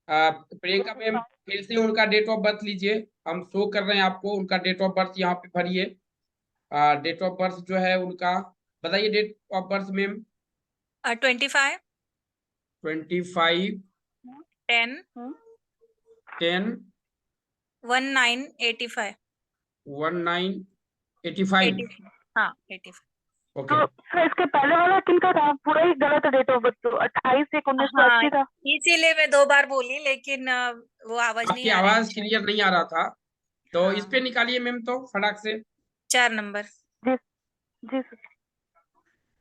Priyanka ma'am फिर से उनका डेट ऑफ बर्थ लीजिए। हम शो कर रहे हैं आपको, उनका डेट ऑफ बर्थ यहाँ पे भरिए। डेट ऑफ बर्थ जो है उनका, बताइए डेट ऑफ बर्थ मैम। 25 25 10 10 1985 1985। 80 हाँ 85। ओके। तो सर इसके पहले वाला किनका था? पूरा ही गलत है डेट ऑफ बर्थ, तो 28/1/1980 था। इसीलिए मैं 2 बार बोली, लेकिन वो आवाज नहीं आपकी आ रही आवाज है। क्लियर नहीं आ रहा था, तो हाँ। इस पे निकालिए मैम तो फटाक से। 4 नंबर। जी जी sir.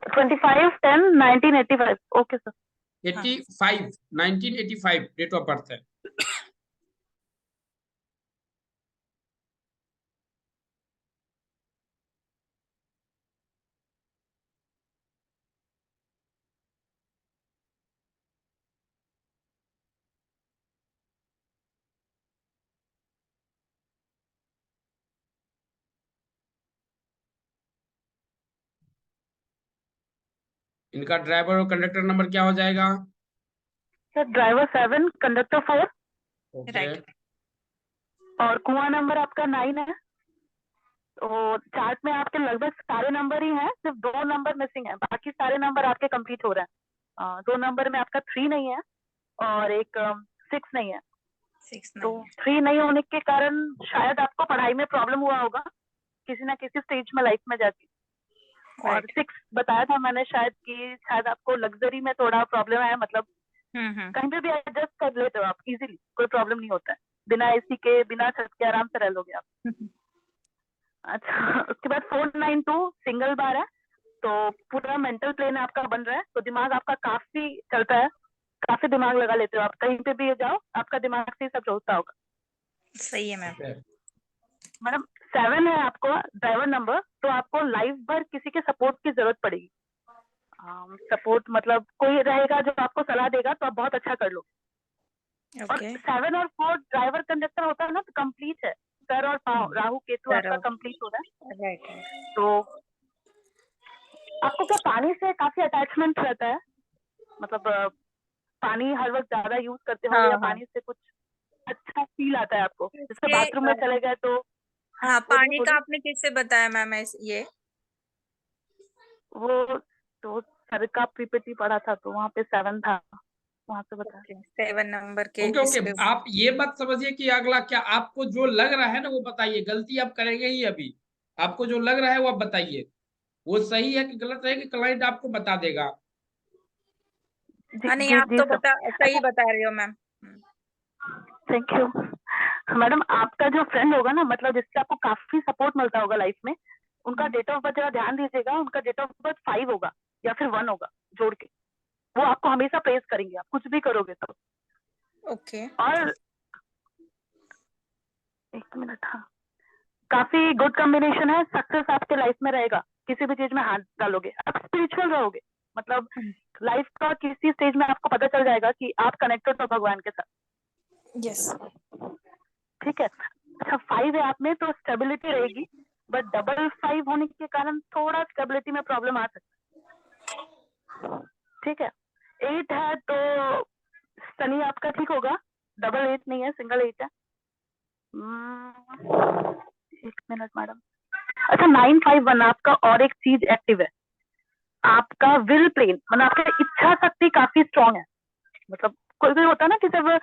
25/10/1985। Okay sir. 85 1985 date of birth है। इनका ड्राइवर और कंडक्टर नंबर क्या हो जाएगा? Sir driver 7, conductor 4 okay. Right. और कुआं नंबर आपका 9 है। तो चार्ट में आपके लगभग सारे नंबर ही हैं, सिर्फ 2 नंबर मिसिंग है, बाकी सारे नंबर आपके कंप्लीट हो रहे हैं। 2 नंबर में आपका 3 नहीं है और एक 6 नहीं है। 6 तो नहीं है। 3 नहीं होने के कारण शायद आपको पढ़ाई में प्रॉब्लम हुआ होगा किसी ना किसी स्टेज में लाइफ में जाके। और राइट। 6 बताया था मैंने शायद कि शायद आपको लग्जरी में थोड़ा प्रॉब्लम है, मतलब कहीं पे भी एडजस्ट कर लेते हो आप इजीली, कोई प्रॉब्लम नहीं होता है, बिना एसी के बिना छत के आराम से रह लोगे आप। अच्छा, उसके बाद 492 सिंगल बार है, तो पूरा मेंटल प्लेन आपका बन रहा है, तो दिमाग आपका काफी चलता है, काफी दिमाग लगा लेते हो आप, कहीं पे भी जाओ आपका दिमाग से ही सब चलता होगा। सही है मैम। मैडम 7 है आपको ड्राइवर नंबर, तो आपको लाइफ भर किसी के सपोर्ट की जरूरत पड़ेगी। सपोर्ट मतलब कोई रहेगा जो आपको सलाह देगा, तो आप बहुत अच्छा कर लो। और ओके। 7 और 4 ड्राइवर कंडक्टर होता है ना, तो कंप्लीट है, सर और पाँव राहु केतु सर आपका और- कंप्लीट हो रहा है। राइट। तो आपको क्या पानी से काफी अटैचमेंट रहता है? मतलब पानी हर वक्त ज्यादा यूज करते हो, हाँ, या हाँ। पानी से कुछ अच्छा फील आता है आपको, जैसे ये बाथरूम में चले गए तो? हाँ, बोलिए पानी का बोलिए। आपने किससे बताया मैम ये? वो तो सर का पीपीटी पढ़ा था, तो वहाँ पे 7 था, वहां से बताया। 7 नंबर के ओके इस ओके, पे। आप ये मत समझिए कि अगला क्या, आपको जो लग रहा है ना वो बताइए। गलती आप करेंगे ही अभी, आपको जो लग रहा है वो आप बताइए। वो सही है कि गलत है कि क्लाइंट आपको बता देगा। जी हाँ नहीं, जी आप जी तो सर। सही अच्छा, बता रहे हो मैम। Thank you. मैडम आपका जो फ्रेंड होगा ना, मतलब जिससे आपको काफी सपोर्ट मिलता होगा लाइफ में, उनका डेट ऑफ बर्थ जरा ध्यान दीजिएगा। उनका डेट ऑफ बर्थ 5 होगा या फिर 1 होगा जोड़ के, वो आपको हमेशा प्रेज करेंगे, आप कुछ भी करोगे तो। ओके। और एक मिनट, हाँ, काफी गुड कॉम्बिनेशन है, सक्सेस आपके लाइफ में रहेगा, किसी भी चीज में हाथ डालोगे आप स्पिरिचुअल रहोगे, मतलब लाइफ का किसी स्टेज में आपको पता चल जाएगा कि आप कनेक्टेड हो भगवान के साथ। यस। ठीक है। अच्छा 5 है आप में, तो स्टेबिलिटी रहेगी, बट डबल 5 होने के कारण थोड़ा स्टेबिलिटी में प्रॉब्लम आ सकता है। ठीक है। 8 है तो शनि आपका ठीक होगा, डबल 8 नहीं है, सिंगल 8 है। एक मिनट मैडम। अच्छा 951 आपका और एक चीज एक्टिव है, आपका विल प्लेन, मतलब आपकी इच्छा शक्ति काफी स्ट्रांग है। मतलब कोई कोई होता है ना कि जब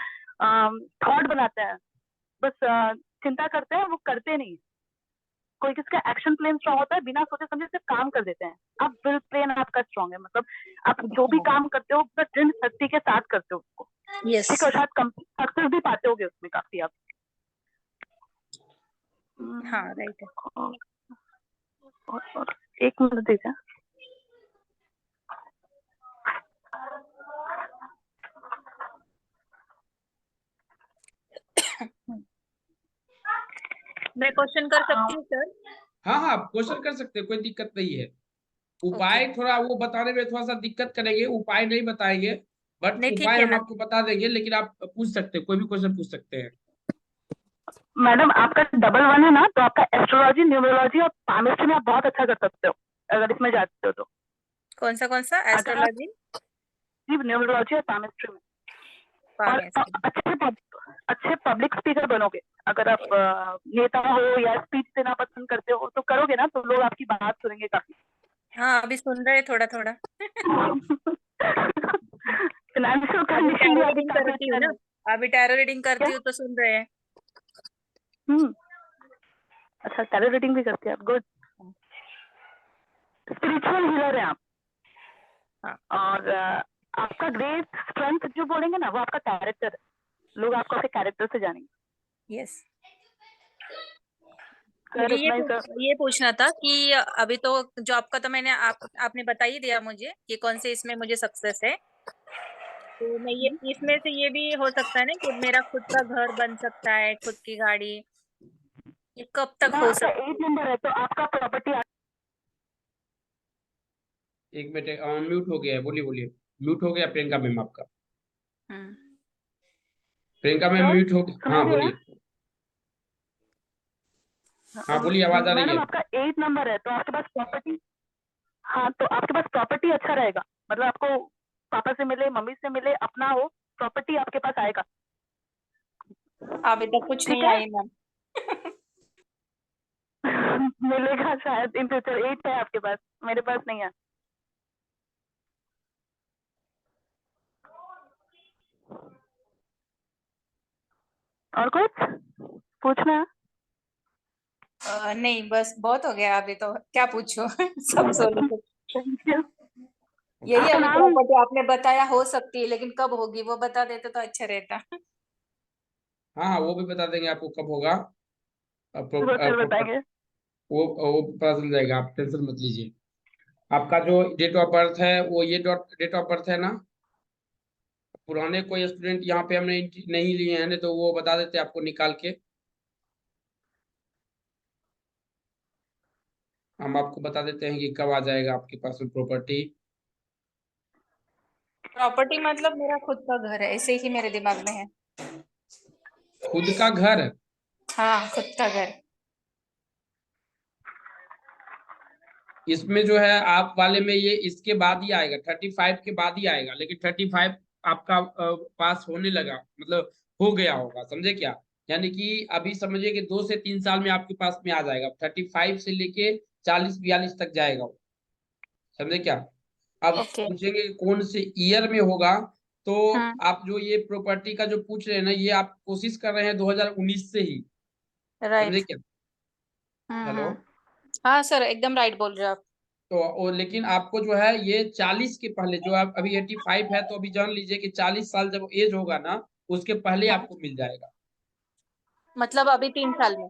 थॉट बनाते हैं, बस चिंता करते हैं, वो करते नहीं। कोई किसका एक्शन प्लेन स्ट्रांग होता है, बिना सोचे समझे सिर्फ काम कर देते हैं। अब विल प्लेन आपका स्ट्रांग है, मतलब आप जो भी काम करते हो बस दृढ़ शक्ति के साथ करते हो उसको। यस। ठीक है, और शायद सक्सेस भी पाते होगे उसमें काफी आप। हाँ राइट है। और एक मिनट दीजिए। मैं क्वेश्चन कर सकती हूँ सर? हाँ हाँ, आप क्वेश्चन कर सकते हैं, कोई दिक्कत नहीं है। ओके। उपाय थोड़ा वो बताने में थोड़ा सा दिक्कत करेंगे, उपाय नहीं बताएंगे, बट नहीं ठीक उपाय है हम मैम। आपको बता देंगे। लेकिन आप पूछ सकते हैं, कोई भी क्वेश्चन पूछ सकते हैं। मैडम आपका डबल 1 है ना, तो आपका एस्ट्रोलॉजी, न्यूमरोलॉजी और पामिस्ट्री में आप बहुत अच्छा कर सकते हो अगर इसमें जाते हो तो। कौन सा अगर आप एस्ट्रोलॉजी? न्यूमरोलॉजी और पामिस्ट्री में, और पामिस्ट्री। अच्छे अच्छे पब्लिक स्पीकर बनोगे, अगर आप नेता हो या स्पीच देना पसंद करते हो तो करोगे ना, तो लोग आपकी बात सुनेंगे काफी। हाँ, अभी सुन रहे हैं थोड़ा थोड़ा। फाइनेंशियल अभी कंडीशन भी टैरो आपकी रीडिंग काफी करती अच्छा हूँ ना, है। अभी टैरो रीडिंग करती क्या? हूँ तो सुन रहे हैं। अच्छा, टैरो रीडिंग भी करते हैं आप, गुड। स्पिरिचुअल हीलर है आप। हाँ। और आपका ग्रेट स्ट्रेंथ जो बोलेंगे ना, वो आपका कैरेक्टर है। लोग आपको आपके कैरेक्टर से जानेंगे। यस। सर मुझे इतना ही सर। ये पूछना था कि अभी तो जॉब का तो मैंने आपने बता ही दिया मुझे कि कौन से इसमें मुझे सक्सेस है। तो मैं ये इसमें से ये भी हो सकता है ना कि मेरा खुद का घर बन सकता है, खुद की गाड़ी, ये कब तक हो आपका सकता 8 नंबर है तो आपका प्रॉपर्टी। एक मिनट, म्यूट हो गया है, बोलिए बोलिए। म्यूट हो गया प्रियंका मैम आपका। है? प्रियंका मैम सर म्यूट हो गया, हाँ सुनाई दे रहा बोलिए। हाँ बोलिए, आवाज आ रही मैडम है। आपका 8 नंबर है तो आपके पास प्रॉपर्टी। हाँ, तो आपके पास प्रॉपर्टी अच्छा रहेगा, मतलब आपको पापा से मिले, मम्मी से मिले, अपना हो, प्रॉपर्टी आपके पास आएगा। अभी तक कुछ ठीक नहीं है। आई मैम। मिलेगा शायद इन फ्यूचर। 8 है आपके पास, मेरे पास नहीं है। और कुछ पूछना है? नहीं, बस बहुत हो गया, अभी तो क्या पूछूं। सब सोल्व। Thank you. यही आपका अभी नाम? प्रॉपर्टी आपने बताया हो सकती है, लेकिन कब होगी वो बता देते तो अच्छा रहता। हाँ हाँ, वो भी बता देंगे आपको कब होगा। फिर प्रॉपर बताएंगे। वो पता चल जाएगा, आप टेंशन मत लीजिए। आपका जो डेट ऑफ बर्थ है वो ये डेट ऑफ बर्थ है ना। पुराने कोई स्टूडेंट यहाँ पे हमने नहीं लिए हैं, नहीं तो वो बता देते आपको निकाल के। हम आपको बता देते हैं कि कब आ जाएगा आपके पास में प्रॉपर्टी। प्रॉपर्टी मतलब मेरा खुद का घर है, ऐसे ही मेरे दिमाग में है। खुद का घर। हाँ, खुद का घर। इसमें जो है आप वाले में ये इसके बाद ही आएगा, 35 के बाद ही आएगा, लेकिन 35 आपका पास होने लगा, मतलब हो गया होगा, समझे क्या। यानी कि अभी समझिए कि 2 से 3 साल में आपके पास में आ जाएगा, 35 से लेके 40-42 तक जाएगा वो, समझे क्या। अब ओके। पूछेंगे कि कौन से ईयर में होगा, तो हम्म। आप जो ये प्रॉपर्टी का जो पूछ रहे हैं ना, ये आप कोशिश कर रहे हैं 2019 से ही, समझे राइट। क्या। हम्म। हेलो। हाँ सर, एकदम राइट बोल रहे हो आप। तो लेकिन आपको जो है ये 40 के पहले, जो आप अभी 85 है, तो अभी जान लीजिए कि 40 साल जब एज होगा ना, उसके पहले हाँ, आपको मिल जाएगा। मतलब अभी 3 साल में।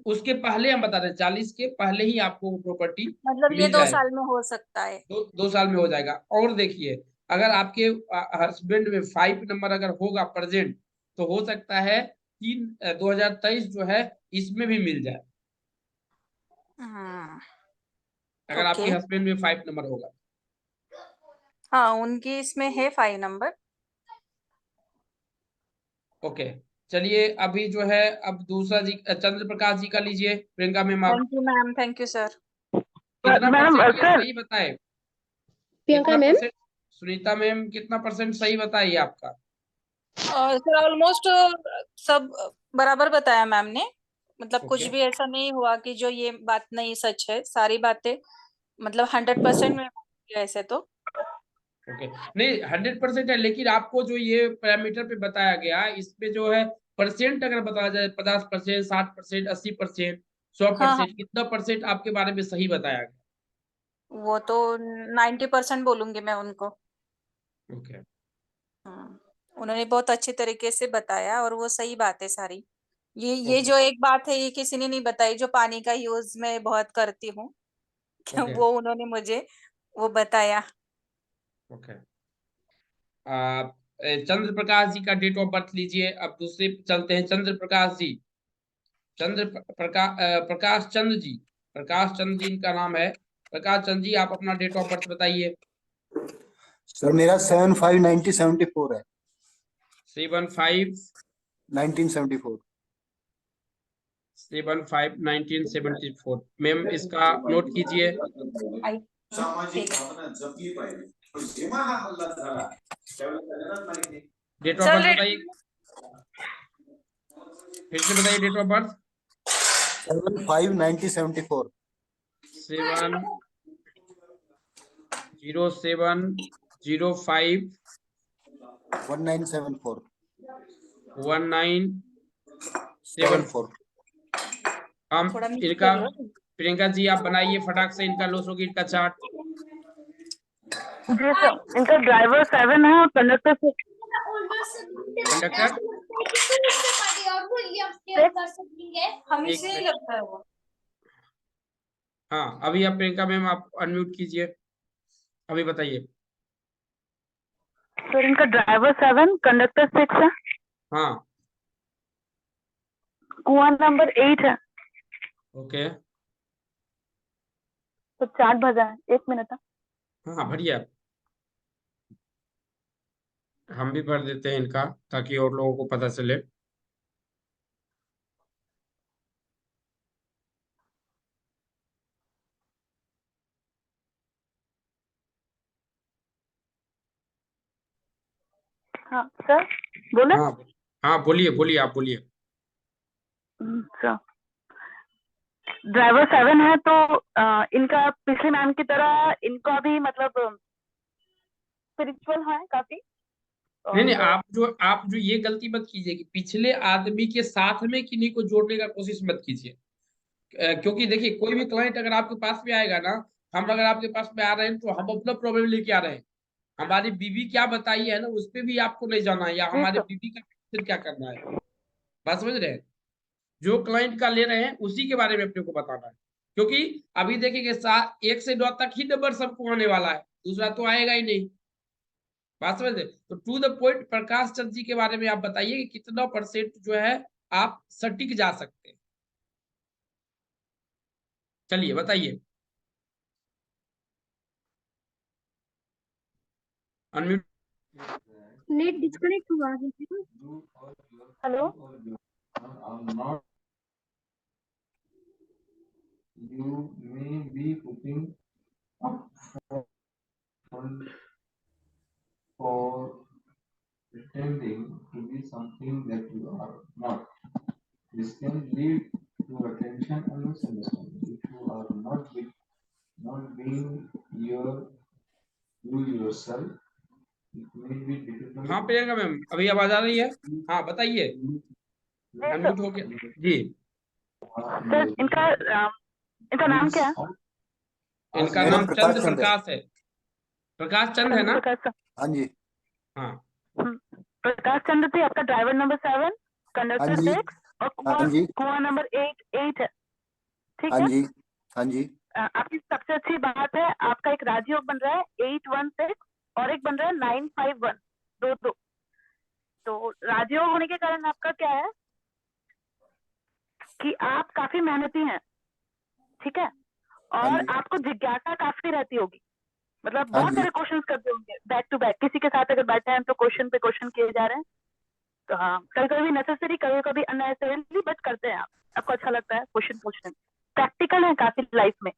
उसके पहले हम बता रहे हैं, 40 के पहले ही आपको वो प्रॉपर्टी मतलब ये मिल दो जाएगा। साल में हो सकता है। 2 साल में हो जाएगा। और देखिए, अगर आपके हस्बैंड में 5 नंबर अगर होगा प्रेजेंट, तो हो सकता है 2023 जो है इसमें भी मिल जाए, हम्म। अगर ओके। आपके हस्बैंड में 5 नंबर होगा। हाँ, उनकी इसमें है 5 नंबर। ओके, चलिए अभी जो है, अब दूसरा जी चंद्र प्रकाश जी का लीजिए प्रियंका मैम आप। Thank you ma'am, thank you sir. कितना मैम परसेंट ये सर। सही बताए। प्रियंका कितना मैम। परसेंट। सुनीता मैम कितना परसेंट सही बताइए आपका। सर ऑलमोस्ट सब बराबर बताया मैम ने। मतलब कुछ ओके भी ऐसा नहीं हुआ कि जो ये बात नहीं सच है, सारी बातें मतलब 100% में ऐसे तो। ओके, नहीं 100% है, लेकिन आपको जो ये पैरामीटर पे बताया गया, इसमें जो है परसेंट अगर बताया जाए, 50%, 60%, 80%, सौ हाँ हाँ, परसेंट कितना परसेंट आपके बारे में सही बताया गया। वो तो 90% बोलूंगी मैं उनको। ओके उन्होंने बहुत अच्छे तरीके से बताया और वो सही बात है सारी। ये ओके जो एक बात है ये किसी ने नहीं बताई, जो पानी का यूज मैं बहुत करती हूँ। ओके वो उन्होंने मुझे वो बताया। ओके। आप चंद्र प्रकाश जी का डेट ऑफ बर्थ लीजिए। अब दूसरे पे चलते हैं, चंद्र प्रकाश जी। प्रकाश चंद्र जी। प्रकाश चंद्र जी इनका नाम है। प्रकाश चंद्र जी, आप अपना डेट ऑफ बर्थ बताइए। सर मेरा 7/5/1974 है। 7/5 1974। 7/5/1974। मैम इसका नोट कीजिए। आई। सामाजिक ठीक है। भावना जपली पाहिजे, पण जेव्हा हा हल्ला झाला त्यावेळेस सगळ्यांनाच माहिती डेट ऑफ चल बर्थ रे। बताइए। फिर से बताइए डेट ऑफ बर्थ। 7/5/1974। 7/07/05/1974। 1974 हम थोड़ा मिक्स इनका, करिए। प्रियंका जी आप बनाइए फटाक से इनका लोसोगिल का चार्ट। जी सर, इनका ड्राइवर 7 है और कंडक्टर 6। कंडक्टर हमें एक से मिनट। लगता है वो। हाँ अभी आप प्रियंका मैम आप अनम्यूट कीजिए, अभी बताइए। सर इनका ड्राइवर 7, कंडक्टर 6 है, हाँ कुआं नंबर 8 है। ओके। तो चार्ट भजा है, 1 मिनट है। हाँ बढ़िया, हम भी भर देते हैं इनका ताकि और लोगों को पता चले। हाँ सर बोले। हाँ हाँ बोलिए बोलिए, आप बोलिए। सर ड्राइवर 7 है तो इनका पिछले मैम की तरह इनका भी मतलब स्पिरिचुअल है काफी। नहीं नहीं, और आप जो ये गलती मत कीजिए कि पिछले आदमी के साथ में किन्हीं को जोड़ने का कोशिश मत कीजिए। क्योंकि देखिए कोई भी क्लाइंट अगर आपके पास में आएगा ना, हम अगर आपके पास में आ रहे हैं तो हम अपना प्रॉब्लम लेके आ रहे हैं। हमारी बीवी क्या बताई है ना उस पे भी आपको नहीं जाना है, या जी हमारे सर, बीवी का फिर क्या करना है। बात समझ रहे हैं? जो क्लाइंट का ले रहे हैं उसी के बारे में अपने को बताना है। क्योंकि अभी देखेंगे 1 से 9 तक ही नंबर सबको आने वाला है, दूसरा तो आएगा ही नहीं। बात समझ रहे? तो to the point Prakash Chand ji के बारे में आप बताइए कि कितना परसेंट जो है आप सटीक जा सकते हैं। चलिए बताइए, अनम्यूट। नेट डिस्कनेक्ट हुआ है। Hello. You may be putting up for pretending to be something that you are not. This can lead to attention and misunderstanding. If you are not being you yourself, it may be difficult. हाँ Priyanka ma'am अभी आवाज आ रही है? हाँ बताइए, जी sir. Unmute हो गया जी। Sir इनका नाम क्या है? इनका मेरा नाम प्रकाश चंद्र चंद है। प्रकाश है। प्रकाश चंद है चंद्र ना? प्रकाश सर। हाँ जी। हाँ प्रकाश चंद्र जी, आपका ड्राइवर नंबर 7, हाँ कंडक्टर जी। 6 और हाँ जी। कुआं नंबर 8 है। ठीक हाँ है। जी। हाँ जी। आपकी सबसे अच्छी बात है, आपका एक राजयोग बन रहा है 816 और एक बन रहा है 951, दो दो। तो राजयोग होने के कारण आपका क्या है कि आप काफी मेहनती हैं, ठीक है, हाँ और जी। आपको जिज्ञासा काफी रहती होगी। मतलब हाँ बहुत जी। सारे क्वेश्चंस करते होंगे बैक टू बैक, किसी के साथ अगर बैठे हैं तो क्वेश्चन पे क्वेश्चन किए जा रहे हैं। तो हाँ, कभी कभी नेसेसरी, कभी कभी अननेसेसरी, बट करते हैं आप, आपको अच्छा लगता है क्वेश्चन पूछने में। प्रैक्टिकल है काफी लाइफ में।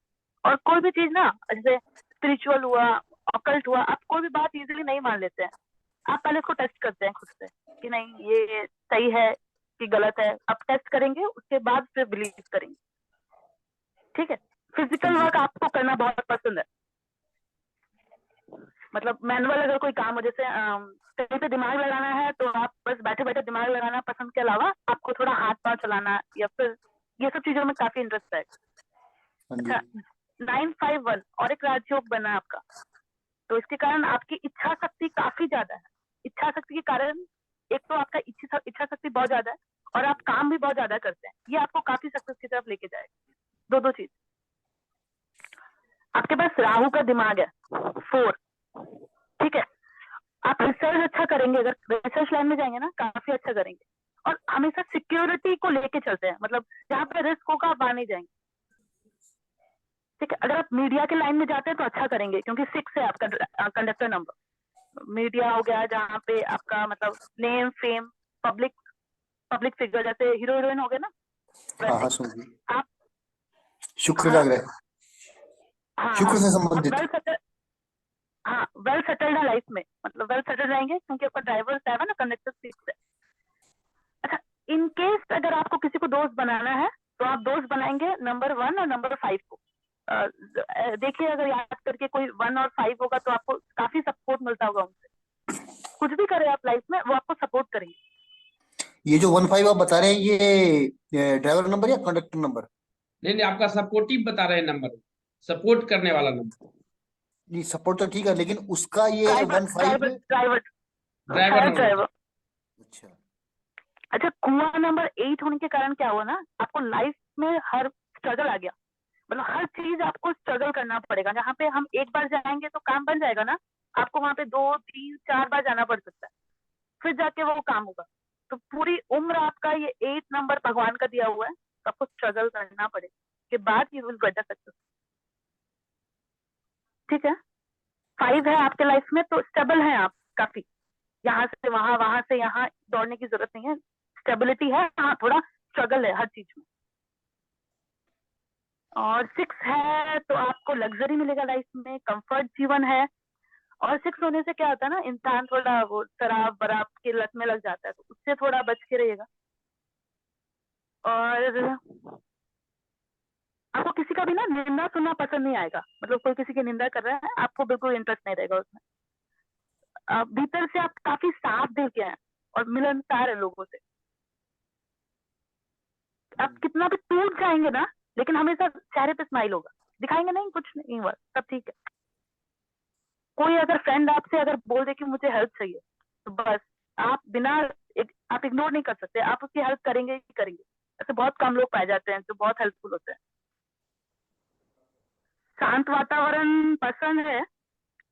और कोई भी चीज ना, जैसे स्पिरिचुअल हुआ, ऑकल्ट हुआ, आप कोई भी बात इजीली नहीं मान लेते हैं। आप पहले उसको टेस्ट करते हैं खुद से कि नहीं ये सही है कि गलत है। आप टेस्ट करेंगे, उसके बाद फिर बिलीव करेंगे। ठीक है। फिजिकल हाँ जी। वर्क आपको करना बहुत पसंद है। मतलब मैनुअल अगर कोई काम हो, जैसे कहीं पे दिमाग लगाना है तो आप बस बैठे बैठे दिमाग लगाना पसंद के अलावा आपको थोड़ा हाथ पांव चलाना या फिर ये सब चीजों में काफी इंटरेस्ट है। हाँ जी। अच्छा, 951 और एक राजयोग बना है आपका, तो इसके कारण आपकी इच्छा शक्ति काफी ज्यादा है। इच्छा शक्ति के कारण एक तो आपका इच्छा शक्ति बहुत ज्यादा है और आप काम भी बहुत ज्यादा करते हैं। ये आपको काफी सक्सेस की तरफ लेके जाएगा। दो चीज। आपके पास राहु का दिमाग है 4, ठीक है। आप रिसर्च अच्छा करेंगे, अगर रिसर्च लाइन में जाएंगे ना काफी अच्छा करेंगे। और हमेशा सिक्योरिटी को लेके चलते हैं, मतलब जहाँ पे रिस्क होगा आप वहां नहीं जाएंगे। ठीक है। अगर आप मीडिया के लाइन में जाते हैं तो अच्छा करेंगे, क्योंकि 6 है आपका कंडक्टर नंबर। मीडिया हो गया जहाँ पे आपका मतलब नेम फेम, पब्लिक फिगर, जैसे हीरो हीरोइन हो गए ना, हाँ हाँ वैसे सुनिए, आप। शुक्र हाँ का ग्रह, हाँ शुक्र हाँ, से आप संबंधित। वेल सेटल्ड है लाइफ में, मतलब वेल सेटल्ड रहेंगे क्योंकि आपका ड्राइवर 7 है, कंडक्टर 6 है। अच्छा, इन केस अगर आपको किसी को दोस्त बनाना है तो आप दोस्त बनाएंगे नंबर 1 और नंबर 5 को। देखिए अगर याद करके कोई 1 और 5 होगा तो आपको काफी सपोर्ट मिलता होगा उनसे। कुछ भी करें आप लाइफ में वो आपको सपोर्ट करेंगे। ये जो 15 आप बता रहे हैं ये ड्राइवर नंबर या कंडक्टर नंबर? नहीं, आपका सपोर्टिव बता रहे हैं नंबर, सपोर्ट करने वाला नंबर। नहीं, सपोर्ट तो ठीक है, लेकिन उसका ये driver 15। Driver driver driver number. Driver. अच्छा। अच्छा, कुआं नंबर 8 होने के कारण क्या हुआ ना, आपको लाइफ में हर स्ट्रगल आ गया। मतलब हर चीज आपको स्ट्रगल करना पड़ेगा। जहाँ पे हम एक बार जाएंगे तो काम बन जाएगा ना, आपको वहां पे 2 3 4 बार जाना पड़ सकता है, फिर जाके वो काम होगा। तो पूरी उम्र आपका ये 8 नंबर भगवान का दिया हुआ है, तो आपको स्ट्रगल करना पड़ेगा, के बाद यू विल गेट सक्सेस। ठीक है, 5 है आपके लाइफ में तो स्टेबल है आप काफी, यहाँ से वहां, वहां से यहाँ दौड़ने की जरूरत नहीं है, स्टेबिलिटी है। हाँ, थोड़ा स्ट्रगल है हर चीज में। और 6 है तो आपको लग्जरी मिलेगा लाइफ में, कंफर्ट जीवन है। और 6 होने से क्या होता है ना, इंसान थोड़ा वो शराब वराब की लत में लग जाता है, तो उससे थोड़ा बच के रहिएगा। और आपको किसी का भी ना निंदा सुनना पसंद नहीं आएगा। मतलब कोई किसी की निंदा कर रहा है, आपको बिल्कुल इंटरेस्ट नहीं रहेगा उसमें। भीतर से आप काफी साफ दिल के हैं और मिलनसार है लोगों से। आप कितना भी टूट जाएंगे ना, लेकिन हमेशा चेहरे पे स्माइल होगा, दिखाएंगे नहीं, कुछ नहीं हुआ, सब ठीक है। कोई अगर फ्रेंड आपसे अगर बोल दे कि मुझे हेल्प चाहिए, तो बस आप बिना आप इग्नोर नहीं कर सकते, आप उसकी हेल्प करेंगे ही करेंगे। ऐसे बहुत कम लोग पाए जाते हैं जो बहुत हेल्पफुल होते हैं। शांत वातावरण पसंद है,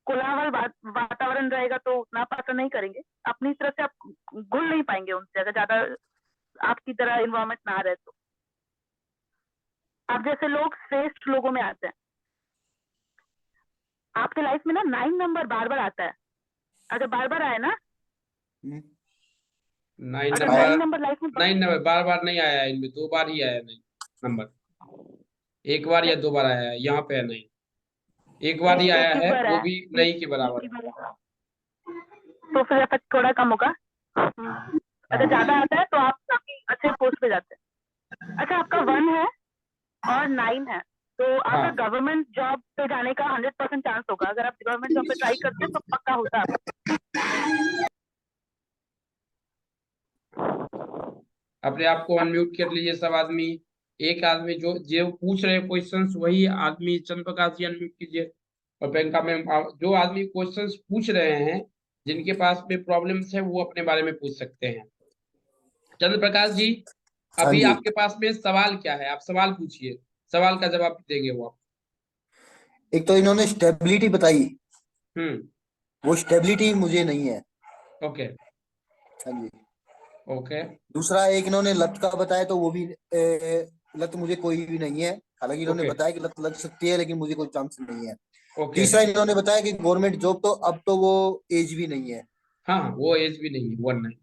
कोलाहल वातावरण रहेगा तो उतना पसंद नहीं करेंगे। अपनी तरफ से आप घुल नहीं पाएंगे उनसे, अगर ज्यादा आपकी तरह इन्वायरमेंट ना रहे तो। आप जैसे लोग श्रेष्ठ लोगों में आते हैं। आपके लाइफ में ना 9 नंबर बार बार आता है। अगर बार बार आए ना, हम्म। 9 अगर आया। 9 नंबर, नंबर लाइफ में 9 नंबर बार बार नहीं आया है, इनमें 2 बार ही आया है 9 नंबर। एक बार या 2 बार आया है, यहाँ पे है नहीं, एक बार ही आया एक ही है, बार वो है, भी नहीं के बराबर एक है। ही बार है। तो फिर इफेक्ट थोड़ा कम होगा। अगर ज्यादा आता है तो आप काफी अच्छे पोस्ट पे जाते हैं। अच्छा, आपका 1 है और 9 है, तो आपका हाँ, गवर्नमेंट जॉब पे जाने का 100% चांस होगा। अगर आप गवर्नमेंट जॉब पे ट्राई करते हैं तो पक्का होता है आपका। अपने आप को अनम्यूट कर लीजिए सब आदमी। एक आदमी जो जो पूछ रहे क्वेश्चंस, वही आदमी चंद्र प्रकाश जी अनम्यूट कीजिए। और प्रियंका मैम, जो आदमी क्वेश्चंस पूछ रहे हैं, जिनके पास में प्रॉब्लम्स है, वो अपने बारे में पूछ सकते हैं। चंद्र प्रकाश जी, हाँ अभी जी। आपके पास में सवाल क्या है? आप सवाल पूछिए, सवाल का जवाब देंगे वो आप। एक तो इन्होंने स्टेबिलिटी बताई, हम्म। वो स्टेबिलिटी मुझे नहीं है। ओके। हाँ जी। ओके। दूसरा एक इन्होंने लत का बताया, तो वो भी लत मुझे कोई भी नहीं है। हालांकि इन्होंने ओके। बताया कि लत लग सकती है, लेकिन मुझे कोई चांस नहीं है। ओके। तीसरा इन्होंने बताया कि गवर्नमेंट जॉब, तो अब तो वो एज भी नहीं है। हाँ, वो एज भी नहीं है, 1 नहीं।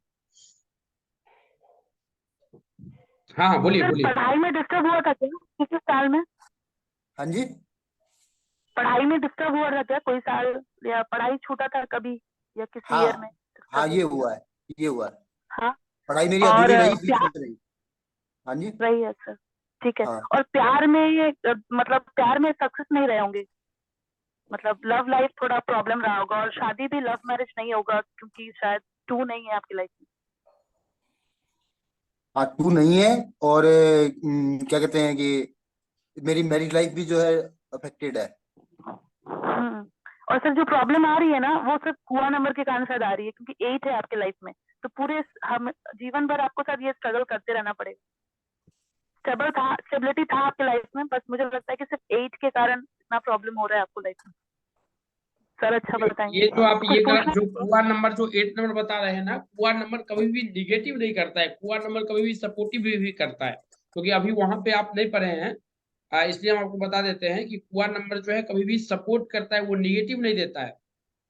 हाँ हाँ, बोलिए सर, बोलिए। पढ़ाई में डिस्टर्ब हुआ था क्या किसी साल में? हाँ जी। पढ़ाई में डिस्टर्ब हुआ था क्या कोई साल, या पढ़ाई छूटा था कभी, या किसी ईयर में हाँ हाँ, डिस्टर्ब ये हुआ? हुआ है, ये हुआ है। हाँ। पढ़ाई मेरी और अधूरी रही, बीच प्यार में रही। हाँ जी। रही है सर, ठीक है। हाँ और प्यार में मतलब प्यार में सक्सेस नहीं रहे होंगे, मतलब लव लाइफ थोड़ा प्रॉब्लम रहा होगा, और शादी भी लव मैरिज नहीं होगा क्योंकि शायद 2 नहीं है आपकी लाइफ में। हाँ, 2 नहीं है। और क्या कहते हैं कि मेरी मैरिज लाइफ भी जो है अफेक्टेड है। हम्म। और सर जो प्रॉब्लम आ रही है ना, वो सिर्फ कुआ नंबर के कारण शायद आ रही है, क्योंकि 8 है आपके लाइफ में। तो पूरे हम जीवन भर आपको शायद ये स्ट्रगल करते रहना पड़ेगा। स्टेबिलिटी था आपके लाइफ में, बस मुझे लगता है कि सिर्फ 8 के कारण इतना प्रॉब्लम हो रहा है आपको लाइफ में। सर अच्छा बताएंगे, ये जो आप कुछ ये पूछना जो है? कुआ नंबर जो 8 नंबर बता रहे हैं ना, कुआ नंबर कभी भी निगेटिव नहीं करता है, कुआ नंबर कभी भी सपोर्टिव भी करता है। क्योंकि अभी वहां पे आप नहीं पढ़े हैं, इसलिए हम आपको बता देते हैं कि कुआ नंबर जो है कभी भी सपोर्ट करता है, वो निगेटिव नहीं देता है।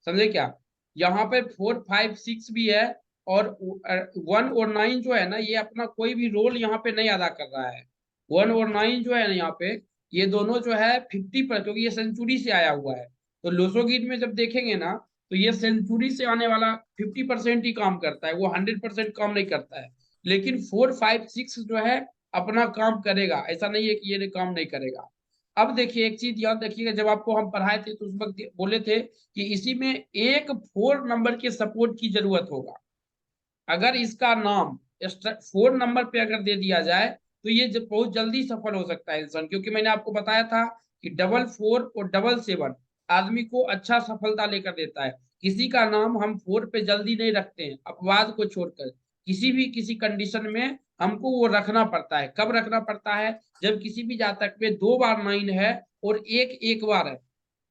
समझे क्या? यहाँ पे 4 5 6 भी है, और 1 और 9 जो है ना, ये अपना कोई भी रोल यहाँ पे नहीं अदा कर रहा है। 1 और 9 जो है ना यहाँ पे, ये दोनों जो है 50 पर, क्योंकि ये सेंचुरी से आया हुआ है। तो लोसोगीत में जब देखेंगे ना, तो ये सेंचुरी से आने वाला 50% ही काम करता है, वो 100% काम नहीं करता है। लेकिन 4 5 6 जो है अपना काम करेगा, ऐसा नहीं है कि ये काम नहीं करेगा। अब देखिए एक चीज याद रखिएगा, जब आपको हम पढ़ाए थे तो उस वक्त बोले थे कि इसी में एक 4 नंबर के सपोर्ट की जरूरत होगा। अगर इसका नाम 4 नंबर पे अगर दे दिया जाए तो ये बहुत जल्दी सफल हो सकता है इंसान, क्योंकि मैंने आपको बताया था कि 4 और 7 आदमी को अच्छा सफलता लेकर देता है। किसी का नाम हम 4 पे जल्दी नहीं रखते हैं, अपवाद को छोड़कर। किसी कंडीशन में हमको वो रखना पड़ता है। कब रखना पड़ता है? जब किसी भी जातक में 2 बार 9 है और एक बार है,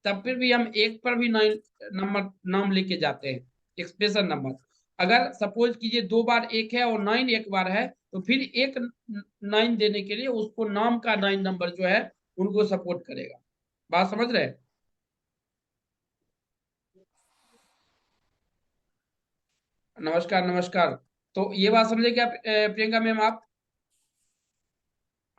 तब फिर भी हम एक पर भी 9 नंबर नाम लेके जाते हैं, स्पेशल नंबर। अगर सपोज कीजिए 2 बार 1 है और 9 एक बार है, तो फिर एक 9 देने के लिए उसको नाम का 9 नंबर जो है उनको सपोर्ट करेगा। बात समझ रहे हैं? नमस्कार नमस्कार। तो ये बात समझे क्या प्रियंका मैम आप?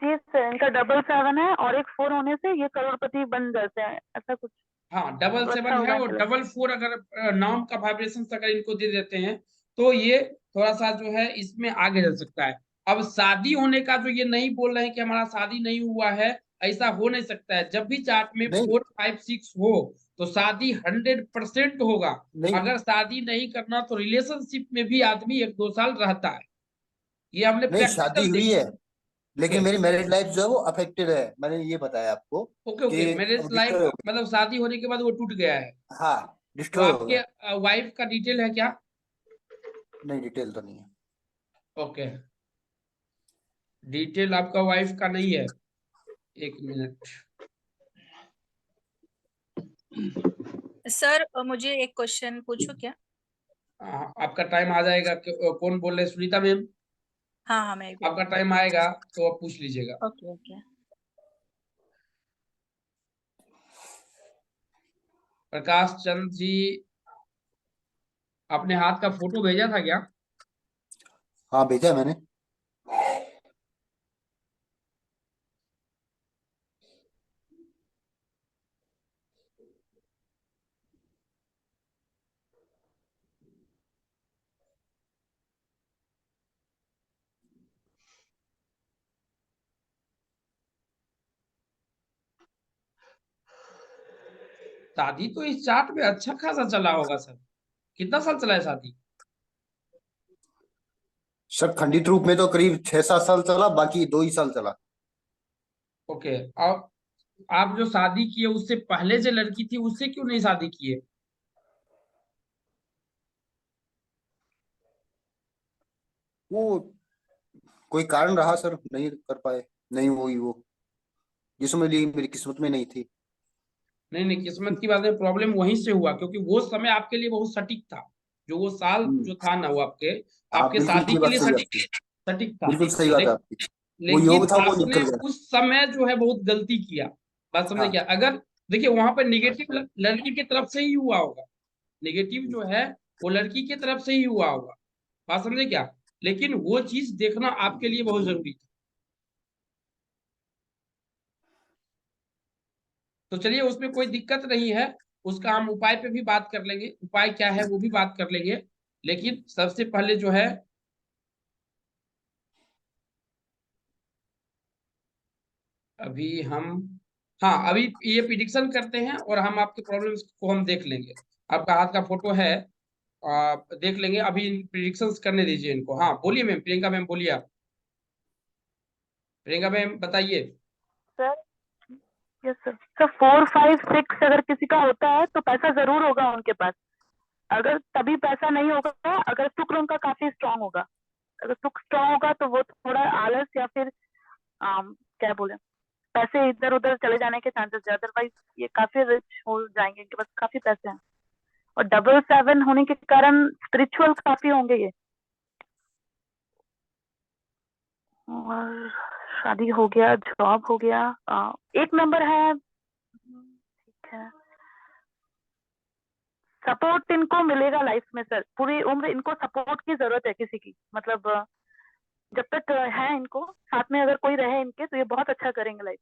जी सर, इनका 7 है और एक 4 होने से ये करोड़पति बन जाते हैं, ऐसा कुछ। हाँ, तो 7 अच्छा है होगा और इनके लिए। 4 अगर नाम का वाइब्रेशन अगर इनको दे देते हैं तो ये थोड़ा सा जो है इसमें आगे चल सकता है। अब शादी होने का जो ये नहीं बोल रहे हैं कि हमारा शादी नहीं हुआ है, ऐसा हो नहीं सकता है। जब भी चार्ट में नहीं 4 5 6 हो तो शादी 100% होगा। नहीं अगर शादी नहीं करना तो रिलेशनशिप में भी आदमी 1 2 साल रहता है। ये हमने नहीं, शादी प्रैक्टिकल हुई देखा। है ओके लेकिन मेरी मैरिज लाइफ जो है वो अफेक्टेड है, मैंने ये बताया आपको ओके ओके, कि मैरिज अब लाइफ डिस्ट्रॉय हो मतलब शादी होने के बाद वो टूट गया है। गया। हाँ, तो डिस्ट्रॉय हो आपके गया। वाइफ का डिटेल है क्या? नहीं, डिटेल तो नहीं है। ओके, डिटेल आपका वाइफ का नहीं है। एक मिनट। सर मुझे एक क्वेश्चन पूछूं क्या? आपका टाइम आ जाएगा कौन बोल रहे हैं? सुनीता मैम, हाँ हाँ, मैं बोल आपका रही हूँ। टाइम आएगा तो आप पूछ लीजिएगा। Okay okay. प्रकाश चंद जी, आपने हाथ का फोटो भेजा था क्या? हाँ, भेजा है मैंने। शादी तो इस चार्ट में अच्छा खासा चला होगा सर। कितना साल चला है शादी? सर खंडित रूप में तो करीब 6 7 साल चला, बाकी 2 ही साल चला। ओके। और आप जो शादी किए उससे पहले जो लड़की थी उससे क्यों नहीं शादी किए? वो कोई कारण रहा सर, नहीं कर पाए, नहीं हुई वो, जिसमें लिए मेरी किस्मत में नहीं थी। नहीं नहीं, किस्मत की बात है, प्रॉब्लम वहीं से हुआ क्योंकि वो समय आपके लिए बहुत सटीक था। जो वो साल हम्म। जो था ना वो आपके हाँ, आपके बिल्कुल शादी ये के बात लिए सही है सटीक आपकी। सटीक था। बिल्कुल सही बात है आपकी। वो लेकिन योग था, वो आपने निकल गया। उस समय जो है बहुत गलती किया। बात समझे हाँ। क्या? अगर देखिए वहां पर निगेटिव लड़की की तरफ से ही हुआ होगा। निगेटिव जो है वो लड़की की तरफ से ही हुआ होगा। बात समझे क्या? लेकिन वो चीज देखना आपके लिए बहुत जरूरी था। तो चलिए उसमें कोई दिक्कत नहीं है। उसका हम उपाय पे भी बात कर लेंगे, उपाय क्या है वो भी बात कर लेंगे। लेकिन सबसे पहले जो है अभी हम, हाँ अभी ये प्रिडिक्शन करते हैं और हम आपके प्रॉब्लम्स को हम देख लेंगे। आपका हाथ का फोटो है, आप देख लेंगे। अभी प्रिडिक्शंस करने दीजिए इनको। हाँ बोलिए मैम, प्रियंका मैम बोलिए आप। प्रियंका मैम बताइए। Sir, yes sir. सर 4 5 6 अगर किसी का होता है तो पैसा जरूर होगा उनके पास। अगर तभी पैसा नहीं होगा अगर शुक्र उनका काफी स्ट्रांग होगा। अगर शुक्र स्ट्रांग होगा तो वो थोड़ा आलस या फिर क्या बोले, पैसे इधर उधर चले जाने के चांसेस है। अदरवाइज ये काफी रिच हो जाएंगे, इनके पास काफी पैसे हैं। और 7 होने के कारण स्पिरिचुअल काफी होंगे ये। और शादी हो गया, जॉब हो गया, एक नंबर है, ठीक है। सपोर्ट इनको मिलेगा लाइफ में सर, पूरी उम्र इनको सपोर्ट की जरूरत है किसी की, मतलब जब तक है इनको साथ में अगर कोई रहे इनके तो ये बहुत अच्छा करेंगे लाइफ।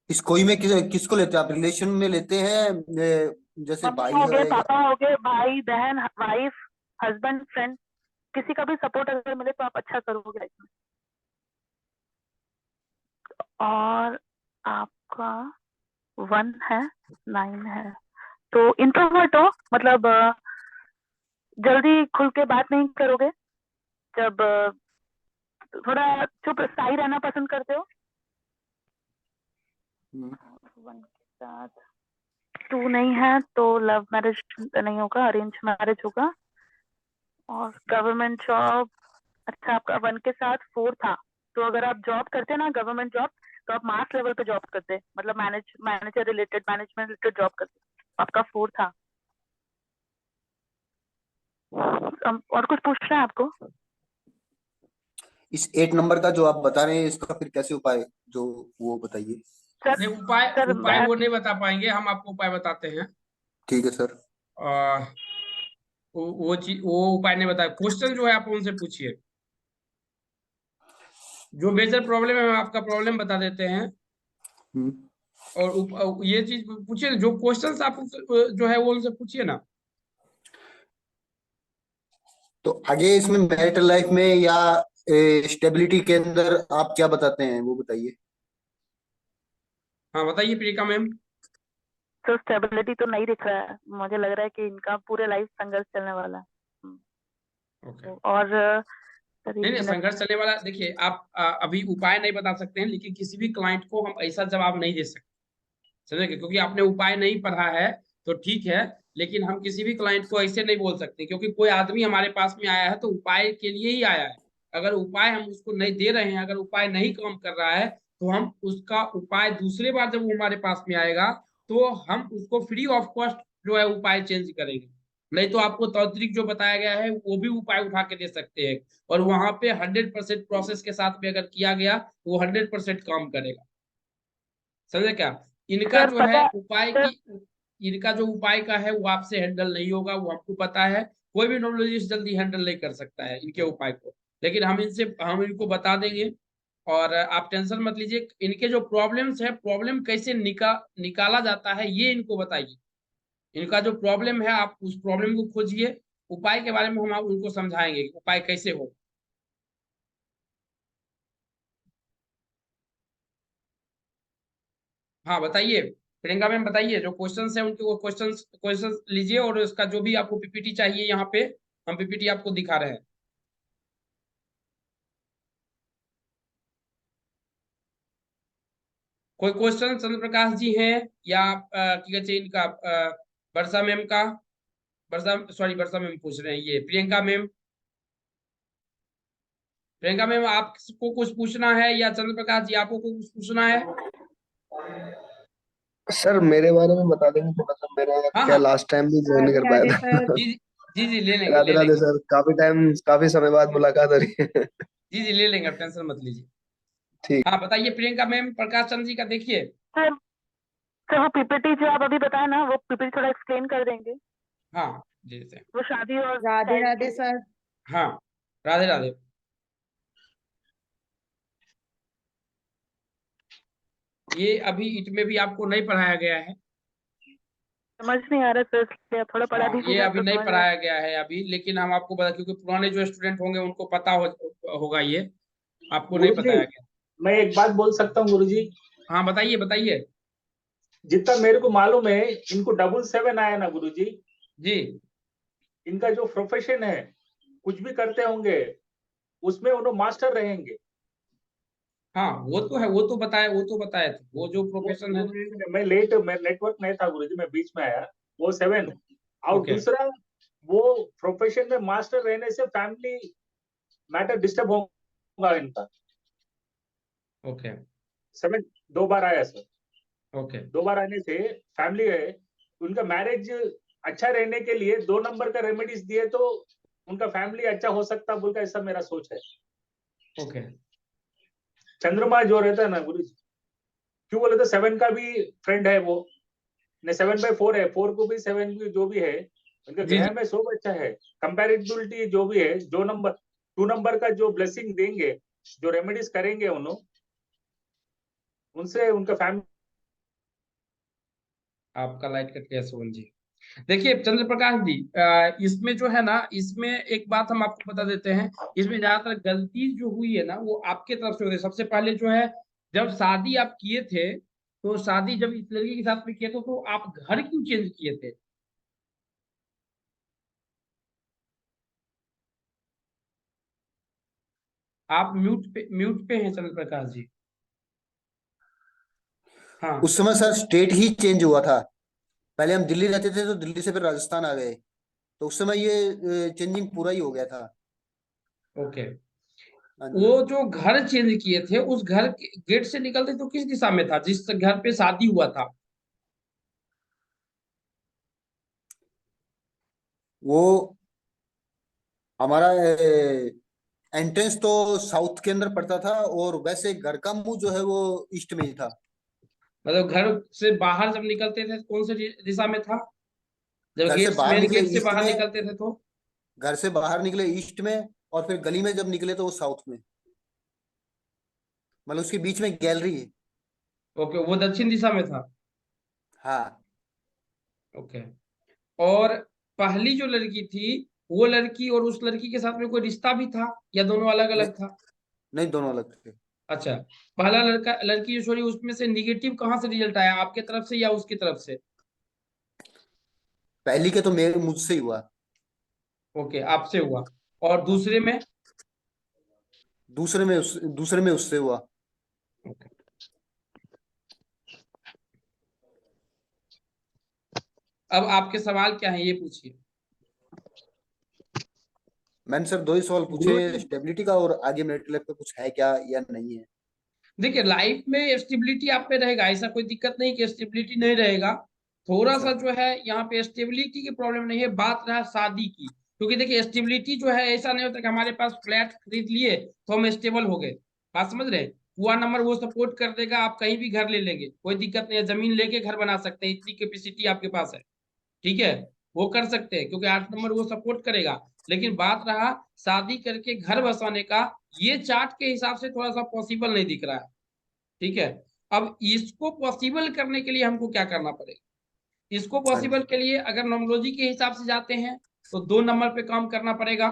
इस कोई में किसको लेते हैं आप? रिलेशन में लेते हैं जैसे मम्मी भाई हो गए, है या पापा हो गए, भाई बहन, वाइफ, हस्बैंड, फ्रेंड, किसी का भी सपोर्ट अगर मिले तो आप अच्छा करोगे लाइफ में। और आपका 1 है, 9 है, तो इंट्रोवर्ट हो, मतलब जल्दी खुल के बात नहीं करोगे, जब थोड़ा चुप स्थायी रहना पसंद करते हो। हम्म, 1 के साथ 2 नहीं है तो लव मैरिज नहीं होगा, अरेंज मैरिज होगा। और गवर्नमेंट जॉब, अच्छा आपका 1 के साथ 4 था, तो अगर आप जॉब करते ना गवर्नमेंट जॉब, तो आप मास लेवल पे जॉब करते, मतलब manager related, management related job करते, आपका 4 था। और कुछ पूछना है आपको? इस 8 नंबर का जो आप बता रहे हैं इसका फिर कैसे उपाय, जो वो बताइए। सर नहीं, उपाय सर उपाय वो नहीं बता पाएंगे, हम आपको उपाय बताते हैं। ठीक है सर। आ, वो उपाय नहीं बताए। क्वेश्चन जो है आप उनसे पूछिए, जो मेजर प्रॉब्लम है हम आपका प्रॉब्लम बता देते हैं। हम्म, और ये चीज पूछिए, जो क्वेश्चन आप जो है वो उनसे पूछिए ना। तो आगे इसमें मैरिटल लाइफ में या स्टेबिलिटी के अंदर आप क्या बताते हैं वो बताइए। हाँ बताइए प्रियंका मैम। तो स्टेबिलिटी तो नहीं दिख रहा है, मुझे लग रहा है कि इनका पूरे लाइफ संघर्ष चलने वाला है। ओके। और सर नहीं 1 नहीं, मिनट। संघर्ष चलने वाला, देखिए आप अभी उपाय नहीं बता सकते हैं, लेकिन किसी भी क्लाइंट को हम ऐसा जवाब नहीं दे सकते, समझे, क्योंकि आपने उपाय नहीं पढ़ा है तो ठीक है, लेकिन हम किसी भी क्लाइंट को ऐसे नहीं बोल सकते, क्योंकि कोई आदमी हमारे पास में आया है तो उपाय के लिए ही आया है। अगर उपाय हम उसको नहीं दे रहे हैं, अगर उपाय नहीं काम कर रहा है, तो हम उसका उपाय दूसरे बार जब वो हमारे पास में आएगा तो हम उसको फ्री ऑफ कॉस्ट जो है उपाय चेंज करेंगे। नहीं तो आपको तौत्रिक जो बताया गया है वो भी उपाय उठा के दे सकते हैं, और वहां पे 100% प्रोसेस के साथ में अगर किया गया तो वो 100% काम करेगा, समझे क्या। इनका सर जो है पता उपाय सर, की, इनका जो उपाय का है वो आपसे हैंडल नहीं होगा, वो हमको पता है। कोई भी न्यूरोलॉजिस्ट जल्दी हैंडल नहीं कर सकता है इनके उपाय को, लेकिन हम इनको बता देंगे। और आप टेंशन मत लीजिए, इनके जो प्रॉब्लम्स है, प्रॉब्लम कैसे निकाला जाता है ये इनको बताइए। इनका जो प्रॉब्लम है आप उस प्रॉब्लम को खोजिए, उपाय के बारे में हम उनको समझाएंगे कि उपाय कैसे हो। हाँ बताइए प्रियंका मैम, बताइए जो क्वेश्चंस है उनके वो क्वेश्चंस लीजिए, और उसका जो भी आपको पीपीटी चाहिए यहाँ पे हम पीपीटी आपको दिखा रहे हैं। कोई क्वेश्चन चंद्र प्रकाश जी हैं या की कहते हैं इनका वर्षा मैम का, वर्षा मैम पूछ रहे हैं, ये प्रियंका मैम। प्रियंका मैम आपको कुछ पूछना है या चंद्र प्रकाश जी आपको कुछ पूछना है? सर मेरे बारे में बता देंगे थोड़ा सा, मेरा हाँ क्या हाँ, लास्ट टाइम भी ज्वाइन नहीं कर पाया राधे था। सर। जी जी ले लेंगे राधे ले राधे लेंगे। सर, काफी समय बाद मुलाकात हो रही है। जी ले लेंगे, आप टेंशन मत लीजिए। ठीक। हाँ बताइए प्रियंका मैम, प्रकाश चंद्र जी का देखिए। सर सर वो पीपीटी जो आप अभी बताए ना, वो पीपीटी थोड़ा एक्सप्लेन कर देंगे, हाँ जी से। वो शादी और राधे child राधे के लिए। सर। हाँ राधे राधे। ये अभी इट में भी आपको नहीं पढ़ाया गया है। समझ नहीं आ रहा सर, इसलिए थोड़ा पढ़ा हाँ ये दीजिएगा अभी तो नहीं समझ आए। पढ़ाया गया है अभी, लेकिन हम आपको बता, क्योंकि पुराने जो स्टूडेंट होंगे उनको पता होगा ये, आपको नहीं गुरुजी, बताया गया। मैं एक बात बोल सकता हूँ गुरुजी। हाँ बताइए बताइए। जितना मेरे को मालूम है, इनको 777 आया ना गुरुजी। जी इनका जो प्रोफेशन है, कुछ भी करते होंगे उसमें उन्होंने मास्टर रहेंगे। हाँ वो तो है, वो तो बताया था, वो जो प्रोफेशन है। मैं नेटवर्क नहीं था गुरुजी, मैं बीच में आया। वो 7 और ओके दूसरा, वो प्रोफेशन में मास्टर रहने से फैमिली मैटर डिस्टर्ब होगा इनका। ओके 7 2 बार आया सर। ओके 2 बार आने से फैमिली है, उनका मैरिज अच्छा रहने के लिए 2 नंबर का रेमेडीज दिए तो उनका फैमिली अच्छा हो सकता बोलकर ऐसा मेरा सोच है। ओके। चंद्रमा जो रहता है ना गुरु जी, क्यों बोले तो 7 का भी फ्रेंड है वो, ने 7/4 है, 4 को भी 7 भी जो भी है, उनके जी जी ग्रह में सब अच्छा है। कंपैरेबिलिटी जो भी है, जो नंबर 2 नंबर का जो ब्लेसिंग देंगे, जो रेमेडीज करेंगे उन्होंने, उनसे उनका फैमिली। आपका लाइट कट गया सोहन जी। देखिए चंद्र प्रकाश जी, इसमें जो है ना, इसमें एक बात हम आपको बता देते हैं, इसमें ज्यादातर गलती जो हुई है ना वो आपके तरफ से हुई है। सबसे पहले जो है, जब शादी आप किए थे, तो शादी जब इस लड़की के साथ में किए थे, तो आप घर क्यों चेंज किए थे? आप म्यूट पे हैं चंद्र प्रकाश जी। हाँ, उस समय सर स्टेट ही चेंज हुआ था। पहले हम दिल्ली रहते थे, तो दिल्ली से फिर राजस्थान आ गए, तो उस समय ये चेंजिंग पूरा ही हो गया था। ओके। हाँ वो जी। जो घर चेंज किए थे, उस घर के गेट से निकलते तो किस दिशा में था, जिस घर पे शादी हुआ था? वो हमारा एंट्रेंस तो साउथ के अंदर पड़ता था, और वैसे घर का मुंह जो है वो ईस्ट में ही था। मतलब घर से बाहर जब निकलते थे तो कौन से दिशा में था? जब घर से गेट बाहर मेन निकले गेट से ईस्ट बाहर में, निकलते थे तो? घर से बाहर निकले ईस्ट में, और फिर गली में जब निकले तो वो साउथ में, मतलब उसके बीच में गैलरी है। ओके, वो दक्षिण दिशा में था। हाँ। ओके। और पहली जो लड़की थी, वो लड़की और उस लड़की के साथ में कोई रिश्ता भी था, या दोनों अलग नहीं, अलग था? नहीं, दोनों अलग थे। अच्छा। पहला लड़की जो छोड़ी, उसमें से निगेटिव कहाँ से रिजल्ट आया, आपके तरफ से या उसकी तरफ से? पहली के तो मेरे मुझसे ही हुआ। ओके, आपसे हुआ। और दूसरे में? दूसरे में उससे हुआ। ओके। अब आपके सवाल क्या है, ये पूछिए। मैंने सर 2 ही सवाल गुरु पूछे, जी, स्टेबिलिटी का और आगे मेरिट लाइफ पे कुछ है क्या या नहीं है। देखिए लाइफ में स्टेबिलिटी आप पे रहेगा, ऐसा कोई दिक्कत नहीं कि स्टेबिलिटी नहीं रहेगा। थोड़ा अच्छा। सा जो है यहाँ पे स्टेबिलिटी की प्रॉब्लम नहीं है, बात रहा शादी की। क्योंकि देखिए स्टेबिलिटी जो है, ऐसा नहीं होता कि हमारे पास फ्लैट खरीद लिए तो हम स्टेबल हो गए। बात समझ रहे हैं? हुआ नंबर वो सपोर्ट कर देगा, आप कहीं भी घर ले लेंगे, कोई दिक्कत नहीं है, जमीन लेके घर बना सकते हैं, इतनी कैपेसिटी आपके पास है। ठीक है, वो कर सकते हैं, क्योंकि 8 नंबर वो सपोर्ट करेगा। लेकिन बात रहा शादी करके घर बसाने का, ये चार्ट के हिसाब से थोड़ा सा पॉसिबल नहीं दिख रहा है। ठीक है। अब इसको पॉसिबल करने के लिए हमको क्या करना पड़ेगा? इसको हाँ पॉसिबल जी। के लिए अगर नॉमोलॉजी के हिसाब से जाते हैं, तो 2 नंबर पे काम करना पड़ेगा।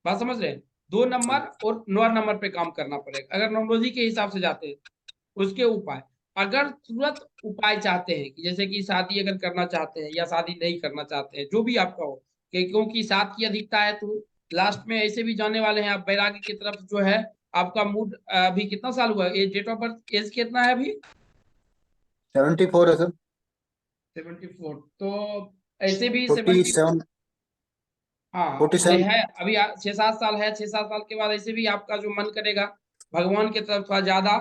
बात समझ रहे हैं? 2 नंबर और 9 नंबर पे काम करना पड़ेगा अगर नॉमोलॉजी के हिसाब से जाते हैं। उसके उपाय, अगर तुरंत उपाय चाहते हैं, कि जैसे कि शादी अगर करना चाहते हैं या शादी नहीं करना चाहते हैं, जो भी आपका हो, कि क्योंकि 7 की अधिकता है, तो लास्ट में ऐसे भी जाने वाले हैं आप वैराग्य की तरफ जो है। आपका मूड अभी कितना साल हुआ है, डेट ऑफ बर्थ एज कितना है अभी? 74 है सर। 74, तो ऐसे भी 47। हाँ, अरे 47। है अभी 6-7 साल है, 6-7 साल के बाद ऐसे भी आपका जो मन करेगा, भगवान की तरफ थोड़ा ज्यादा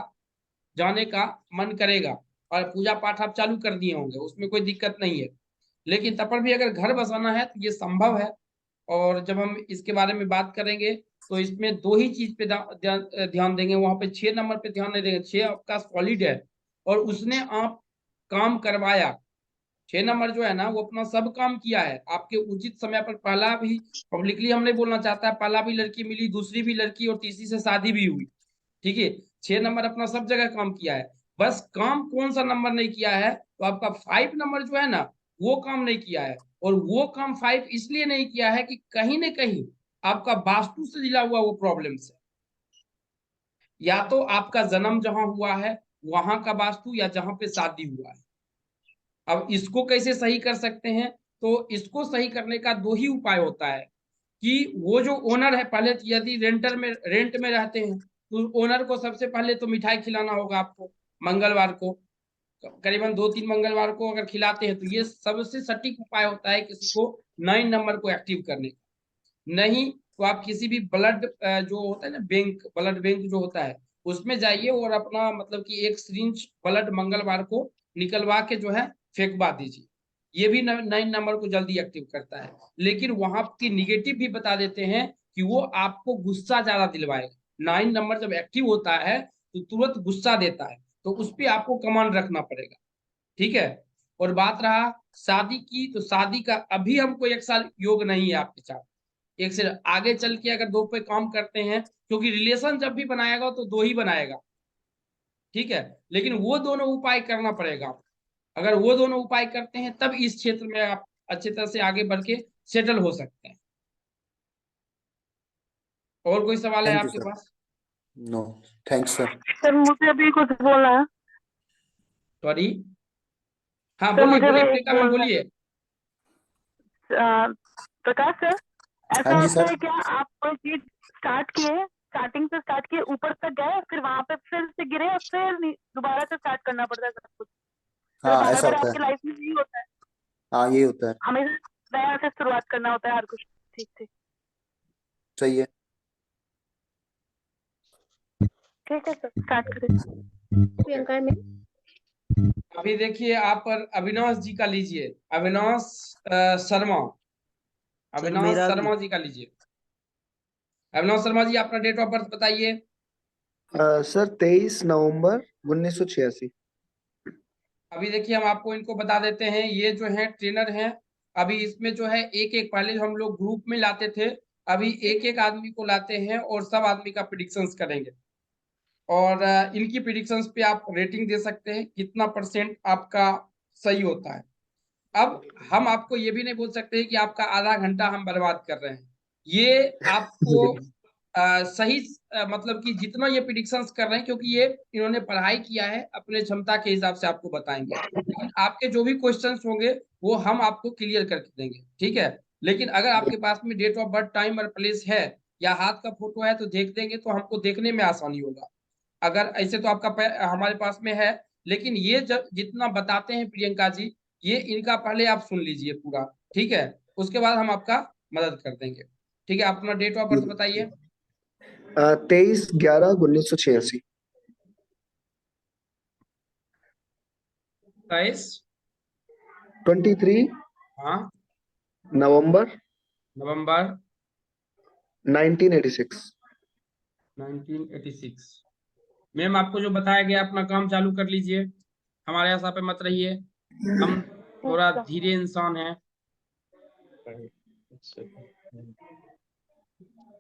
जाने का मन करेगा, और पूजा पाठ आप चालू कर दिए होंगे, उसमें कोई दिक्कत नहीं है। लेकिन तब पर भी अगर घर बसाना है तो ये संभव है। और जब हम इसके बारे में बात करेंगे, तो इसमें 2 ही चीज पे ध्यान देंगे, वहां पे 6 नंबर पे ध्यान नहीं देंगे। 6 आपका सॉलिड है, और उसने आप काम करवाया। 6 नंबर जो है ना, वो अपना सब काम किया है आपके उचित समय पर। पहला भी पब्लिकली हम नहीं बोलना चाहता है, पहला भी लड़की मिली, दूसरी भी लड़की, और तीसरी से शादी भी हुई। ठीक है। 6 नंबर अपना सब जगह काम किया है। बस काम कौन सा नंबर नहीं किया है, तो आपका 5 नंबर जो है ना, वो काम नहीं किया है। और वो काम 5 इसलिए नहीं किया है कि कहीं ना कहीं आपका वास्तु से जुड़ा हुआ वो प्रॉब्लम है। या तो आपका जन्म जहां हुआ है वहां का वास्तु, या जहां पे शादी हुआ है। अब इसको कैसे सही कर सकते हैं? तो इसको सही करने का 2 ही उपाय होता है, कि वो जो ओनर है, पहले तो यदि रेंट में रहते हैं, तो ओनर को सबसे पहले तो मिठाई खिलाना होगा आपको, मंगलवार को। करीबन 2-3 मंगलवार को अगर खिलाते हैं, तो ये सबसे सटीक उपाय होता है किसी को 9 नंबर को एक्टिव करने का। नहीं तो आप किसी भी ब्लड जो होता है ना, ब्लड बैंक जो होता है, उसमें जाइए, और अपना मतलब कि एक सिरिंज ब्लड मंगलवार को निकलवा के जो है फेंकवा दीजिए। ये भी 9 नंबर को जल्दी एक्टिव करता है। लेकिन वहां की निगेटिव भी बता देते हैं कि वो आपको गुस्सा ज्यादा दिलवाएगा। 9 नंबर जब एक्टिव होता है तो तुरंत गुस्सा देता है, तो उस पर आपको कमांड रखना पड़ेगा। ठीक है। और बात रहा शादी की, तो शादी का अभी हमको 1 साल योग नहीं है आपके साथ। एक से आगे चल के अगर 2 पे काम करते हैं, क्योंकि रिलेशन जब भी बनाएगा तो 2 ही बनाएगा। ठीक है। लेकिन वो दोनों उपाय करना पड़ेगा। अगर वो दोनों उपाय करते हैं, तब इस क्षेत्र में आप अच्छी तरह से आगे बढ़ के सेटल हो सकते हैं। और कोई सवाल है थैंक यू आपके सर। पास? No, thanks sir. सर मुझे अभी कुछ बोलना है। सॉरी, हाँ सर बोलिए मुझे बोलिए भी प्रियंका मैम बोलना बोलिए। है। प्रकाश सर, ऐसा हाँ जी होता सर। है क्या आप कोई चीज स्टार्ट किए, स्टार्टिंग से स्टार्ट किए, ऊपर तक गए, फिर वहां पे फिर से गिरे और फिर दोबारा से स्टार्ट करना पड़ता है सब कुछ? हाँ बार ऐसा बार होता आपकी है। लाइफ में यही होता है? हाँ ये होता है। हमेशा नया से शुरुआत करना होता है हर कुछ? ठीक ठीक सही है। ठीक है सर, स्टार्ट करें। प्रियंका मैम। अभी देखिए आप पर अविनाश जी का लीजिए, अविनाश शर्मा, सर अविनाश मेरा शर्मा जी का लीजिए। अविनाश शर्मा जी अपना डेट ऑफ बर्थ बताइए। सर 23 नवंबर 1986। अभी देखिए हम आपको इनको बता देते हैं, ये जो है ट्रेनर हैं। अभी इसमें जो है एक एक, पहले हम लोग ग्रुप में लाते थे, अभी एक एक आदमी को लाते हैं और सब आदमी का प्रिडिक्शंस करेंगे। और इनकी प्रिडिक्शंस पे आप रेटिंग दे सकते हैं कितना % आपका सही होता है। अब हम आपको ये भी नहीं बोल सकते कि आपका आधा घंटा हम बर्बाद कर रहे हैं। ये आपको सही मतलब कि जितना ये प्रिडिक्शंस कर रहे हैं, क्योंकि ये इन्होंने पढ़ाई किया है, अपने क्षमता के हिसाब से आपको बताएंगे। लेकिन आपके जो भी क्वेश्चंस होंगे वो हम आपको क्लियर करके देंगे, ठीक है। लेकिन अगर आपके पास में डेट ऑफ बर्थ, टाइम और प्लेस है या हाथ का फोटो है तो देख देंगे, तो हमको देखने में आसानी होगा। अगर ऐसे तो आपका हमारे पास में है, लेकिन ये जब जितना बताते हैं प्रियंका जी, ये इनका पहले आप सुन लीजिए पूरा, ठीक है। उसके बाद हम आपका मदद कर देंगे, ठीक है। आप अपना डेट ऑफ बर्थ बताइए। 23/11/1986। 23 23 हाँ नवंबर नवंबर 1986। 1986। मैम आपको जो बताया गया अपना काम चालू कर लीजिए, हमारे आशा पे मत रहिए, हम थोड़ा धीरे इंसान हैं।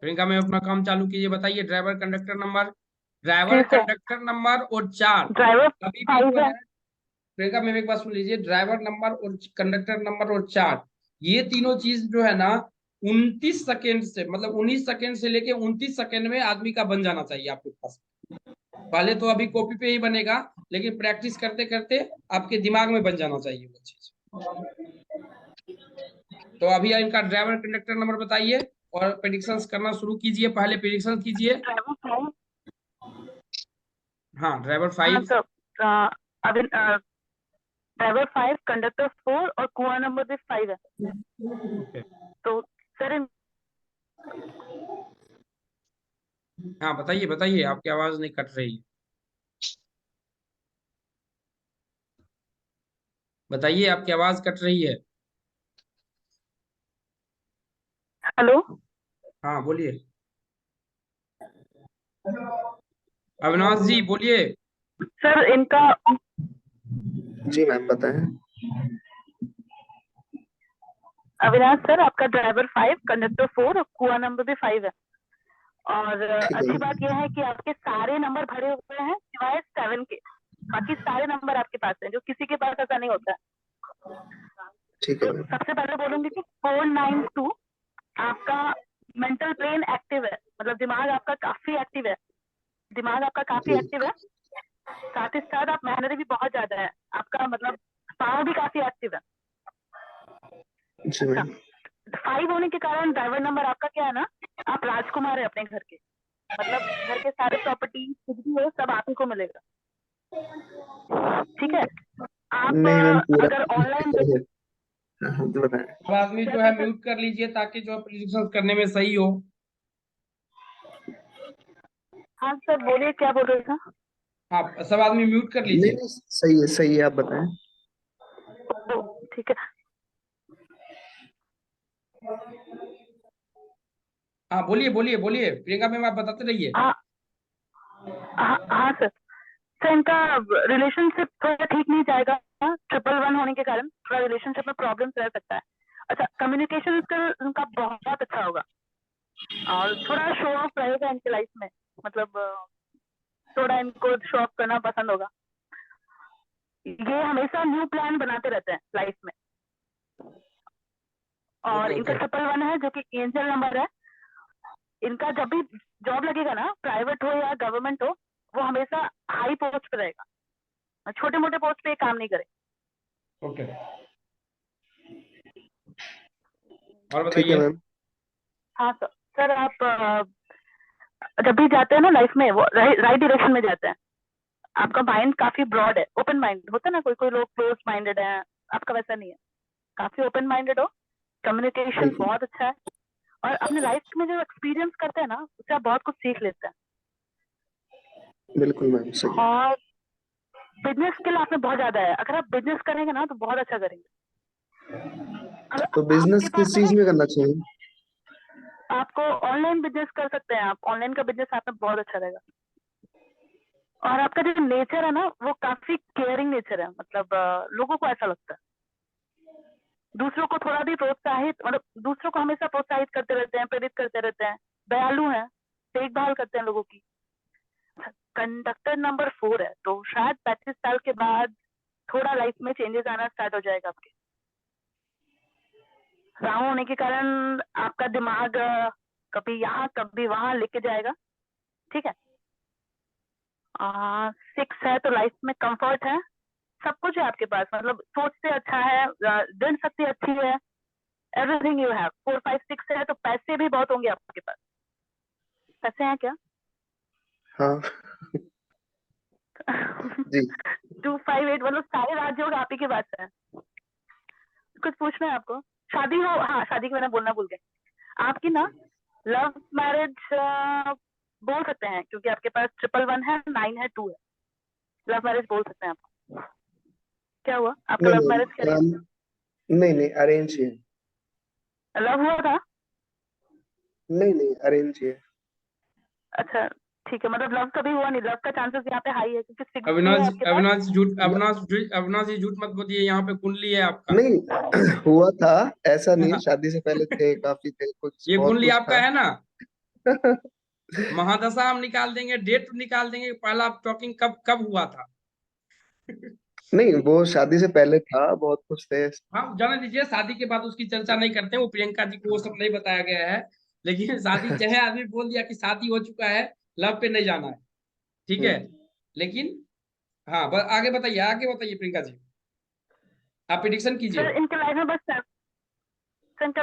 प्रियंका मैम अपना काम चालू कीजिए, बताइए ड्राइवर कंडक्टर नंबर, ड्राइवर ठीक है। कंडक्टर नंबर और 4 ड्राइवर कभी भी 5 जो है। है। प्रियंका मैम एक बात सुन लीजिए, ड्राइवर नंबर और कंडक्टर नंबर और 4, ये तीनों चीज जो है ना 29 सेकेंड से, मतलब 19 सेकेंड से लेके 29 सेकेंड में आदमी का बन जाना चाहिए आपके पास। पहले तो अभी कॉपी पे ही बनेगा, लेकिन प्रैक्टिस करते करते आपके दिमाग में बन जाना चाहिए वो चीज। तो अभी इनका ड्राइवर कंडक्टर नंबर बताइए और प्रेडिक्शंस करना शुरू कीजिए। पहले प्रेडिक्शन कीजिए। ड्राइवर 5। हाँ ड्राइवर हाँ 5, सर, अभी ड्राइवर 5, कंडक्टर 4 और कुआं नंबर भी 5 है। ओके। तो सर हाँ बताइए बताइए, आपकी आवाज नहीं कट रही, बताइए आपकी आवाज कट रही है। हेलो हाँ बोलिए, अविनाश जी बोलिए। सर, इनका जी मैम बताएं। अविनाश सर, आपका ड्राइवर 5, कंडक्टर 4 और कुआं नंबर भी 5 है। और ठीक अच्छी है। बात यह है कि आपके सारे नंबर भरे हुए हैं सिवाय 7 के। बाकी सारे नंबर आपके पास हैं, जो किसी के पास ऐसा नहीं होता है। ठीक है तो मैम। सबसे पहले बोलूंगी कि 492 आपका मेंटल प्लेन एक्टिव है, मतलब दिमाग आपका काफी एक्टिव है। दिमाग आपका काफी जी एक्टिव है, साथ ही साथ आप मेहनती भी बहुत ज्यादा है। आपका मतलब पावर भी काफी एक्टिव है। जी मैम। 5 होने के कारण ड्राइवर नंबर आपका क्या है ना, आप राजकुमार है अपने घर के, मतलब घर के सारे प्रॉपर्टी कुछ भी हो सब आप ही को मिलेगा, ठीक है। आप नहीं मैम पूरा अगर ऑनलाइन हाँ तो बताएं। अब आदमी जो है म्यूट कर लीजिए ताकि जो प्रेडिक्शन करने में सही हो। हाँ सर बोलिए, क्या बोल रहे थे? आप सब आदमी म्यूट कर नहीं लीजिए। नहीं सही है आप बताएं। ठीक है। हाँ बोलिए बोलिए बोलिए प्रियंका मैम, आप बताते रहिए। हाँ सर, तो इनका रिलेशनशिप थोड़ा ठीक नहीं जाएगा, 111 होने के कारण थोड़ा रिलेशनशिप में प्रॉब्लम रह सकता है। अच्छा, कम्युनिकेशन इनका बहुत अच्छा होगा और थोड़ा शो ऑफ रहेगा इनकी लाइफ में, मतलब थोड़ा इनको शो ऑफ करना पसंद होगा। ये हमेशा न्यू प्लान बनाते रहते हैं लाइफ में। और ओके इनका ओके 111 है जो कि एंजल नंबर है। इनका जब भी जॉब लगेगा ना, प्राइवेट हो या गवर्नमेंट हो, वो हमेशा हाई पोस्ट पे रहेगा, छोटे मोटे पोस्ट पे ये काम नहीं करे। ओके। और ठीक है बताइए। मैम। हाँ सर। सर आप जब भी जाते हैं ना लाइफ में, वो राइट डायरेक्शन में जाते हैं। आपका माइंड काफी ब्रॉड है, ओपन माइंड होता है ना, कोई कोई लोग क्लोज माइंडेड है, आपका वैसा नहीं है, काफी ओपन माइंडेड हो, कम्युनिकेशन बिल्कुल बहुत अच्छा है, और अपने लाइफ में जो एक्सपीरियंस करते हैं ना, उससे आप बहुत कुछ सीख लेते हैं। बिल्कुल मैम, सही है। और बिजनेस स्किल आप में बहुत ज्यादा है, अगर आप बिजनेस करेंगे ना तो बहुत अच्छा करेंगे। अगर तो आपके बिजनेस पास किस है ना, चीज में करना चाहिए? आपको ऑनलाइन बिजनेस कर सकते हैं आप, ऑनलाइन का बिजनेस आप में बहुत अच्छा रहेगा। और आपका जो नेचर है ना, वो काफी केयरिंग नेचर है, मतलब लोगों को ऐसा लगता है, दूसरों को थोड़ा भी प्रोत्साहित, मतलब दूसरों को हमेशा प्रोत्साहित करते रहते हैं, प्रेरित करते रहते हैं, दयालु हैं, देखभाल करते हैं लोगों की। कंडक्टर नंबर 4 है, तो शायद 35 साल के बाद थोड़ा लाइफ में चेंजेस आना स्टार्ट हो जाएगा आपके। राहु होने के कारण आपका दिमाग कभी यहाँ कभी वहां लेके जाएगा, ठीक है। 6 है तो लाइफ में कंफर्ट है, सब कुछ है आपके पास, मतलब सोच से अच्छा है, दृढ़ शक्ति अच्छी है, एवरीथिंग यू हैव। 4 5 6 है तो पैसे भी बहुत होंगे आपके पास। पैसे हैं क्या? हाँ जी। 2 5 8, मतलब सारे राजयोग आप ही के पास है। कुछ पूछना है आपको? शादी हो, हाँ शादी की मैंने बोलना भूल गया। आपकी ना लव मैरिज बोल सकते हैं, क्योंकि आपके पास 111 है, 9 है, 2 है, लव मैरिज बोल सकते हैं आप। क्या हुआ आपका नहीं लव मैरिज नहीं करिए? नहीं नहीं, अरेंज ही है। लव हुआ था? नहीं नहीं, अरेंज ही है। अच्छा ठीक है, मतलब लव कभी हुआ नहीं, लव का चांसेस यहाँ पे हाई है क्योंकि 6 भी है अविनाश आपके पास। अविनाश झूठ न- अविनाश जी झूठ मत बोलिए, यहाँ पे कुंडली है आपका। नहीं हुआ था, ऐसा नहीं है, शादी से पहले थे, काफी थे, कुछ ये बहुत कुंडली कुछ आपका था। है ना। महादशा हम निकाल देंगे, डेट निकाल देंगे, पहला आप टॉकिंग कब कब हुआ था। नहीं, वो शादी से पहले था, बहुत कुछ थे। हाँ जाने दीजिए, शादी के बाद उसकी चर्चा नहीं करते हैं, वो प्रियंका जी को वो सब नहीं बताया गया है। लेकिन शादी चाहे आदमी बोल दिया कि शादी हो चुका है, लव पे नहीं जाना है, ठीक है। लेकिन हाँ आगे बताइए, आगे बताइए प्रियंका जी, आप प्रिडिक्शन कीजिए। सर इनके लाइफ में बस इनके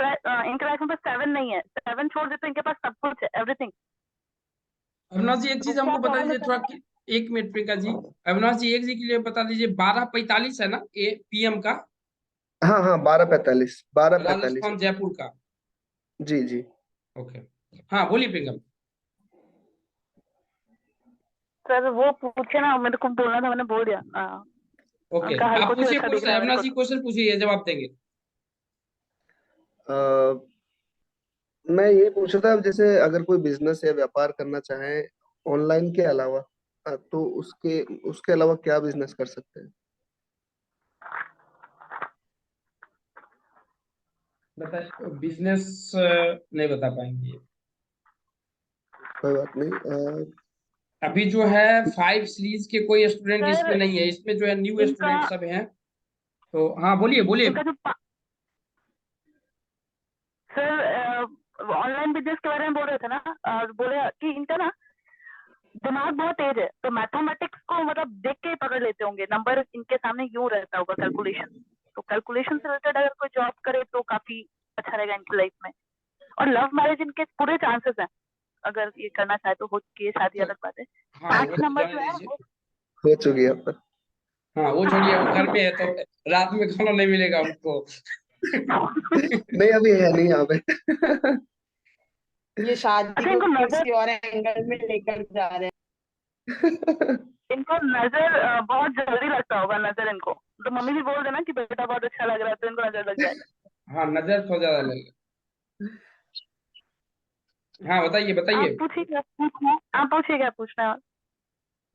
लाइफ में बस 7 नहीं है, 7 छोड़ देते इनके पास सब कुछ है, एवरीथिंग। अविनाश जी एक चीज क्या हमको बता प्रॉब्लम दीजिए है थोड़ा सर? एक मिनट प्रियंका जी। अविनाश जी एक जी के लिए बता दीजिए, 12:45 है ना ए PM का, हाँ हाँ, 12:45, 12:45 है। राजस्थान जयपुर का। जी जी। ओके। हाँ बोलिए प्रियंका। सर वो पूछे ना, मेरे को बोलना था, मैंने बोल दिया। ओके उनका हर आप कुछ ही पूछिए अच्छा दिख क्वेश्चन, रहा है मेरे अविनाश को जी तो। क्वेश्चन पूछिए, जवाब देंगे। अ, मैं ये पूछ रहा था, जैसे अगर कोई बिजनेस या व्यापार करना चाहे ऑनलाइन के अलावा, तो उसके उसके अलावा क्या बिजनेस कर सकते हैं? बता बिजनेस नहीं बता पाएंगे। कोई बात नहीं। अभी जो है 5 सीरीज के कोई स्टूडेंट इसमें सर नहीं है, इसमें जो है न्यू इनका स्टूडेंट सब हैं। तो हाँ बोलिए बोलिए। इनका जो सर ऑनलाइन बिजनेस के बारे में बोल रहे थे ना, बोले कि इनका ना दिमाग बहुत तेज है, तो मैथमेटिक्स को मतलब देख के ही पकड़ लेते होंगे, नंबर इनके सामने यूं रहता होगा, कैलकुलेशन। तो कैलकुलेशन से रिलेटेड अगर कोई जॉब करे तो काफी अच्छा रहेगा इनकी लाइफ में। और लव मैरिज इनके पूरे चांसेस हैं, अगर ये करना चाहे तो हो चुकी है शादी, तो अलग बात है। हाँ 5 वो तो नंबर जाने जो है दीजिए। हो चुकी है अब तक। हाँ वो छोड़िए, वो घर में है तो रात में खाना नहीं मिलेगा उनको। नहीं, अभी है नहीं यहाँ पे। ये शादी अच्छा को इनको नजर, किसी और एंगल में लेकर जा रहे हैं। इनको नजर बहुत जल्दी लगता होगा, नजर इनको, तो मम्मी भी बोल देना कि बेटा बहुत अच्छा लग रहा है, तो इनको नजर लग जाएगा। हाँ नजर थोड़ा ज्यादा लगेगा। हाँ बताइए आप बताइए। पूछिए क्या पूछना है, आप पूछिए क्या पूछना है।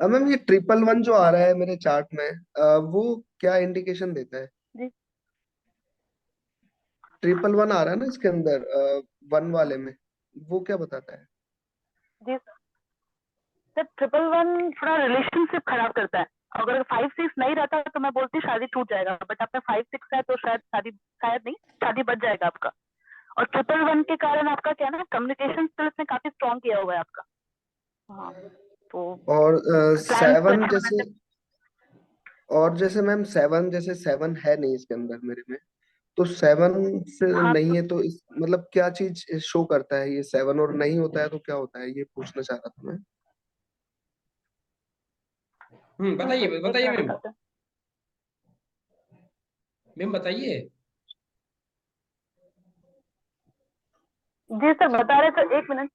अब मैम, ये 111 जो आ रहा है मेरे चार्ट में, वो क्या इंडिकेशन देता है? जी 111 आ रहा है ना इसके अंदर, वन वाले में, वो क्या बताता है? जी सर 111 थोड़ा रिलेशनशिप खराब करता है। अगर 5 6 नहीं रहता तो मैं बोलती शादी टूट जाएगा, बट आपका 5 6 है तो शायद शादी, शायद नहीं, शादी बच जाएगा आपका। और 111 के कारण आपका क्या ना कम्युनिकेशन स्किल्स में काफी स्ट्रॉन्ग किया हुआ है आपका। हाँ तो और plans तो 7 अच्छे जैसे, बनाते और जैसे मैम 7 जैसे 7 है नहीं इसके अंदर मेरे में, तो 7 से हाँ नहीं तो है तो इस मतलब क्या चीज शो करता है ये 7, और नहीं होता है तो क्या होता है, ये पूछना चाह रहा था मैं। बताइए एक बताइए मिनट मैम, बताते हैं। मैम बताइए। जी सर बता रहे थे, एक मिनट।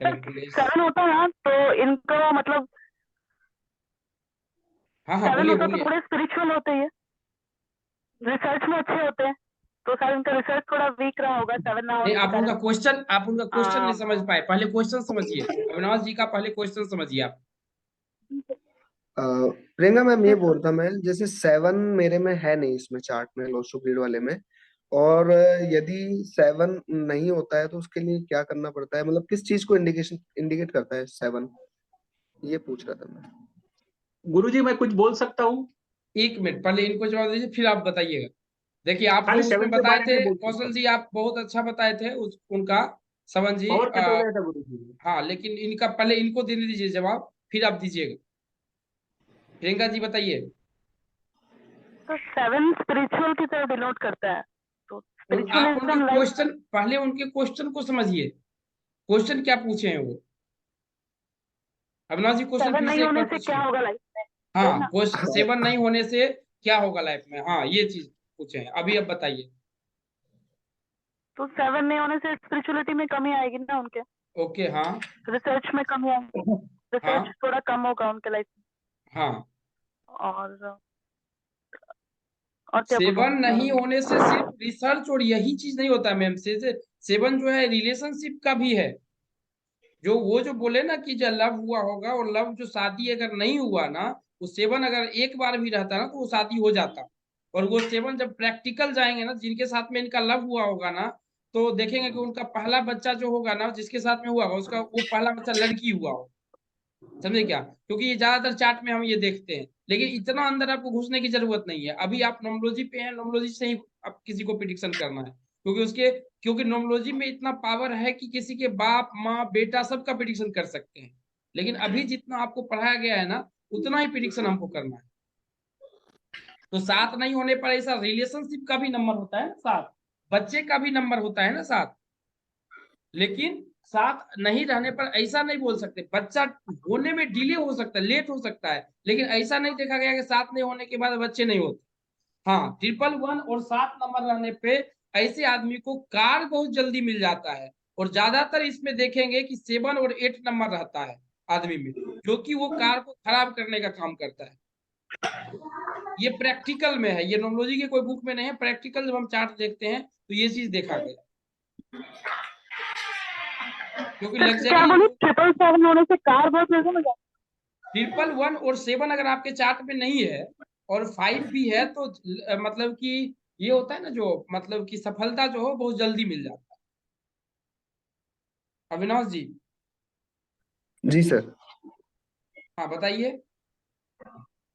कैलकुलेशन। 7 होता है ना तो इनको मतलब हाँ हाँ 7 बोलिए होता है तो बोलिए। थोड़े स्पिरिचुअल होते हैं, रिसर्च में अच्छे होते हैं, तो शायद उनका रिसर्च थोड़ा वीक रहा होगा 7 ना नहीं, होने के कारण। आप उनका क्वेश्चन नहीं समझ पाए, पहले क्वेश्चन समझिए, अविनाश जी का पहले क्वेश्चन समझिए आप। प्रियंका मैम ये बोल रहा मैं, जैसे 7 मेरे में है नहीं इसमें चार्ट में, लोस्टो ग्रिड वाले में, और यदि 7 नहीं होता है तो उसके लिए क्या करना पड़ता है, मतलब किस चीज को इंडिकेट करता है 7, ये पूछ रहा था मैं। गुरुजी मैं कुछ बोल सकता हूँ? एक मिनट पहले इनको जवाब दीजिए, फिर आप बताइएगा। देखिए आप जो खाली उसमें 7 के बताए बारे थे में बोल सकता कौशल हूँ। जी, आप बहुत अच्छा बताए थे उनका समन जी। पावर कट हो गया था गुरुजी। हाँ लेकिन इनका पहले इनको देने दीजिए जवाब, फिर आप दीजिएगा। प्रियंका जी बताइए। तो 7 स्पिरिचुअल की तरह डिनोट करता है, तो आप उनके स्पिरिचुअलिज्म लाइक क्वेश्चन, पहले उनके क्वेश्चन को समझिए, क्वेश्चन क्या पूछे हैं वो। अविनाश जी क्वेश्चन 7 फिर नहीं से एक होने बार से क्या पूछिए। होगा लाइफ में, वही हाँ ना। क्वेश्चन 7 नहीं होने से क्या होगा लाइफ में, हाँ ये चीज पूछे हैं, अभी अब बताइए। तो 7 नहीं होने से स्पिरिचुअलिटी में कमी आएगी ना उनके, ओके हाँ। रिसर्च में कमी आएगी, रिसर्च हाँ थोड़ा कम होगा उनके लाइफ में। हाँ। और क्या बोलूं 7 नहीं होने से सिर्फ रिसर्च और यही चीज नहीं होता मैम, से 7 जो है रिलेशनशिप का भी है। जो बोले ना कि जो लव हुआ होगा, और लव जो शादी अगर नहीं हुआ ना, वो 7 अगर एक बार भी रहता ना तो वो शादी हो जाता। और वो 7 जब प्रैक्टिकल जाएंगे ना, जिनके साथ में इनका लव हुआ होगा ना, तो देखेंगे कि उनका पहला बच्चा जो होगा ना, जिसके साथ में हुआ होगा उसका वो पहला बच्चा लड़की हुआ हो। समझे क्या, क्योंकि ये ज्यादातर चार्ट में हम ये देखते हैं, लेकिन इतना अंदर आपको घुसने की जरूरत नहीं है। अभी आप नोमोलॉजी पे हैं, नोमोलॉजी से ही आप किसी को प्रिडिक्शन करना है, क्योंकि नोमोलॉजी में इतना पावर है कि किसी के बाप माँ बेटा सबका प्रिडिक्शन कर सकते हैं। लेकिन अभी जितना आपको पढ़ाया गया है ना, उतना ही प्रिडिक्शन हमको करना है। तो 7 नहीं होने पर ऐसा रिलेशनशिप का भी नंबर होता है ना 7, बच्चे का भी नंबर होता है ना 7, लेकिन 7 नहीं रहने पर ऐसा नहीं बोल सकते, बच्चा होने में डिले हो सकता है, लेट हो सकता है, लेकिन ऐसा नहीं देखा गया कि 7 नहीं होने के बाद बच्चे नहीं होते। हाँ 111 और 7 नंबर रहने पे ऐसे आदमी को कार बहुत जल्दी मिल जाता है। और ज्यादातर इसमें देखेंगे कि 7 और 8 नंबर रहता है आदमी में, क्योंकि वो कार को खराब करने का काम करता है। ये प्रैक्टिकल में है, ये नोमोलॉजी के कोई बुक में नहीं है, प्रैक्टिकल जब हम चार्ट देखते हैं तो ये चीज देखा गया। क्योंकि क्या लग्जरी बोले 777 होने से कार बहुत जल्दी हो जाती 111 और 7 अगर आपके चार्ट में नहीं है और 5 भी है, तो मतलब कि ये होता है ना, जो मतलब कि सफलता जो हो बहुत जल्दी मिल जाता है। अविनाश जी। जी सर। हाँ बताइए।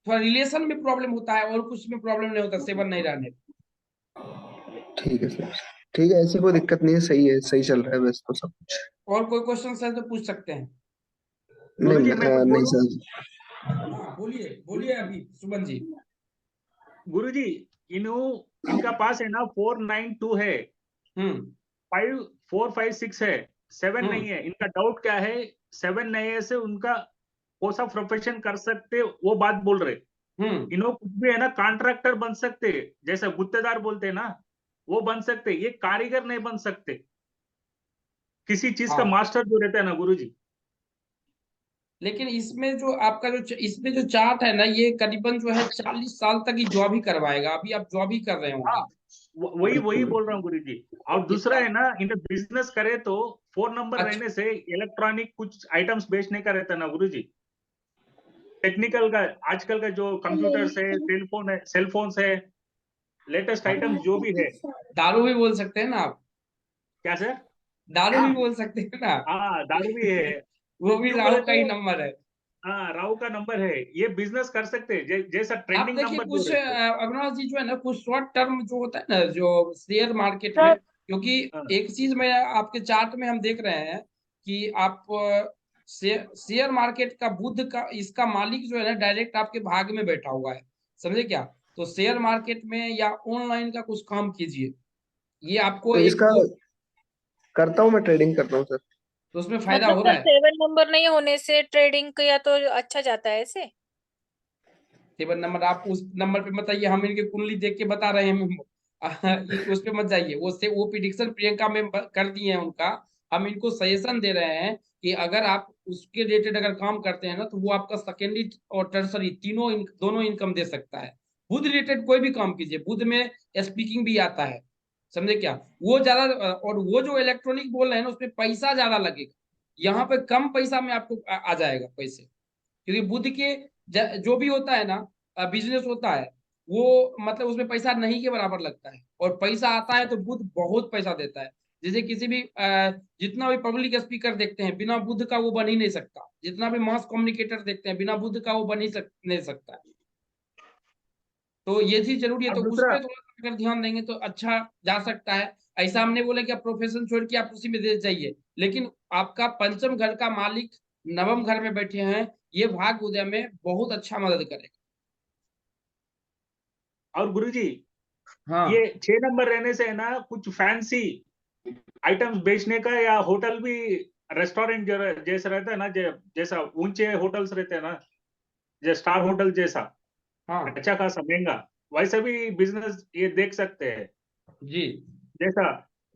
थोड़ा रिलेशन में प्रॉब्लम होता है और कुछ में प्रॉब्लम नहीं होता 7 नहीं रहने पे। ठीक है सर, ठीक है, ऐसी कोई दिक्कत नहीं है, सही है, सही चल रहा है वैसे तो सब कुछ। और कोई क्वेश्चन है तो पूछ सकते हैं। गुरुजी मैं कुछ नहीं बोलूं? सर। हाँ बोलिए बोलिए अभी सुमन जी। गुरुजी इनका पास है ना 492 है, हम्म 5456 है, 7 हम्म नहीं है। इनका डाउट क्या है, 7 नहीं है से उनका कौन सा प्रोफेशन कर सकते वो बात बोल रहे। इन्हों कुछ भी है ना कॉन्ट्रैक्टर बन सकते, जैसा गुत्तेदार बोलते हैं ना, वो बन सकते, ये कारीगर नहीं बन सकते, किसी चीज का हाँ मास्टर जो रहता है ना गुरुजी। लेकिन इसमें जो आपका जो इसमें जो चार्ट है ना, ये करीबन जो है 40 साल तक ही जॉब ही करवाएगा। अभी आप जॉब ही कर रहे होंगे। हाँ वही वही बोल रहा हूँ गुरुजी। और दूसरा इसका है ना, इन्हें बिजनेस करे तो 4 नंबर अच्छा रहने से इलेक्ट्रॉनिक कुछ आइटम्स बेचने का रहता है ना गुरुजी। टेक्निकल का आजकल का जो कंप्यूटर्स है, सेलफोन्स है, लेटेस्ट आइटम्स जो भी है। दारू भी बोल सकते हैं ना आप, क्या सर? दारू हाँ भी बोल सकते हैं ना। हाँ दारू भी है। वो भी क्यों राहु बोले का ही तो नंबर है। हाँ, राहु का नंबर है, ये बिजनेस कर सकते हैं, जैसा आप ट्रेंडिंग देखिए नंबर कुछ बोल रहे थे। अविनाश जी जो है ना कुछ शॉर्ट टर्म जो होता है ना जो शेयर मार्केट सर में, क्योंकि हाँ, एक चीज में आपके चार्ट में हम देख रहे हैं कि आप शेयर मार्केट का बुध का इसका मालिक जो है ना डायरेक्ट आपके भाग में बैठा हुआ है, समझे क्या? तो शेयर मार्केट में या ऑनलाइन का कुछ काम कीजिए, ये आपको तो एक इसका करता हूँ, मैं ट्रेडिंग करता हूँ सर। तो उसमें फायदा मतलब हो रहा सर है। 7 नंबर नहीं होने से ट्रेडिंग किया तो अच्छा जाता है ऐसे? 7 नंबर आप उस नंबर पे बताइए, हम इनके कुंडली देख के बता रहे हैं उस पे मत जाइए, वो प्रिडिक्शन प्रियंका में कर दिए हैं उनका। हम इनको सजेशन दे रहे हैं कि अगर आप उसके रिलेटेड अगर काम करते हैं ना तो वो आपका सेकेंडरी और टर्सरी तीनों दोनों इनकम दे सकता है। बुध रिलेटेड कोई भी काम कीजिए, बुध में स्पीकिंग भी आता है, समझे क्या? वो ज्यादा और वो जो इलेक्ट्रॉनिक बोल रहे हैं ना उसमें पैसा ज्यादा लगेगा, यहाँ पे कम पैसा में आपको आ जाएगा पैसे, क्योंकि बुध के जो भी होता है ना बिजनेस होता है वो मतलब उसमें पैसा नहीं के बराबर लगता है, और पैसा आता है तो बुध बहुत पैसा देता है। जैसे किसी भी जितना भी पब्लिक स्पीकर देखते हैं बिना बुध का वो बन ही नहीं सकता, जितना भी मास कम्युनिकेटर देखते हैं बिना बुध का वो बन ही नहीं सकता है। तो ये चीज जरूरी है, और तो उस दूसरा, पर थोड़ा सा अगर ध्यान देंगे तो अच्छा जा सकता है। ऐसा हमने बोला कि आप प्रोफेशन छोड़ के आप उसी में दे जाइए, लेकिन आपका पंचम घर का मालिक नवम घर में बैठे हैं, ये भाग उदय में बहुत अच्छा मदद करेगा। और गुरुजी, हाँ ये 6 नंबर रहने से है ना कुछ फैंसी आइटम्स बेचने का, या होटल भी, रेस्टोरेंट जैसा रहता है ना, जैसा ऊंचे होटल्स रहते हैं ना, जैसे स्टार होटल जैसा, हाँ अच्छा खासा महंगा, वैसा भी बिजनेस ये देख सकते हैं। जी जैसा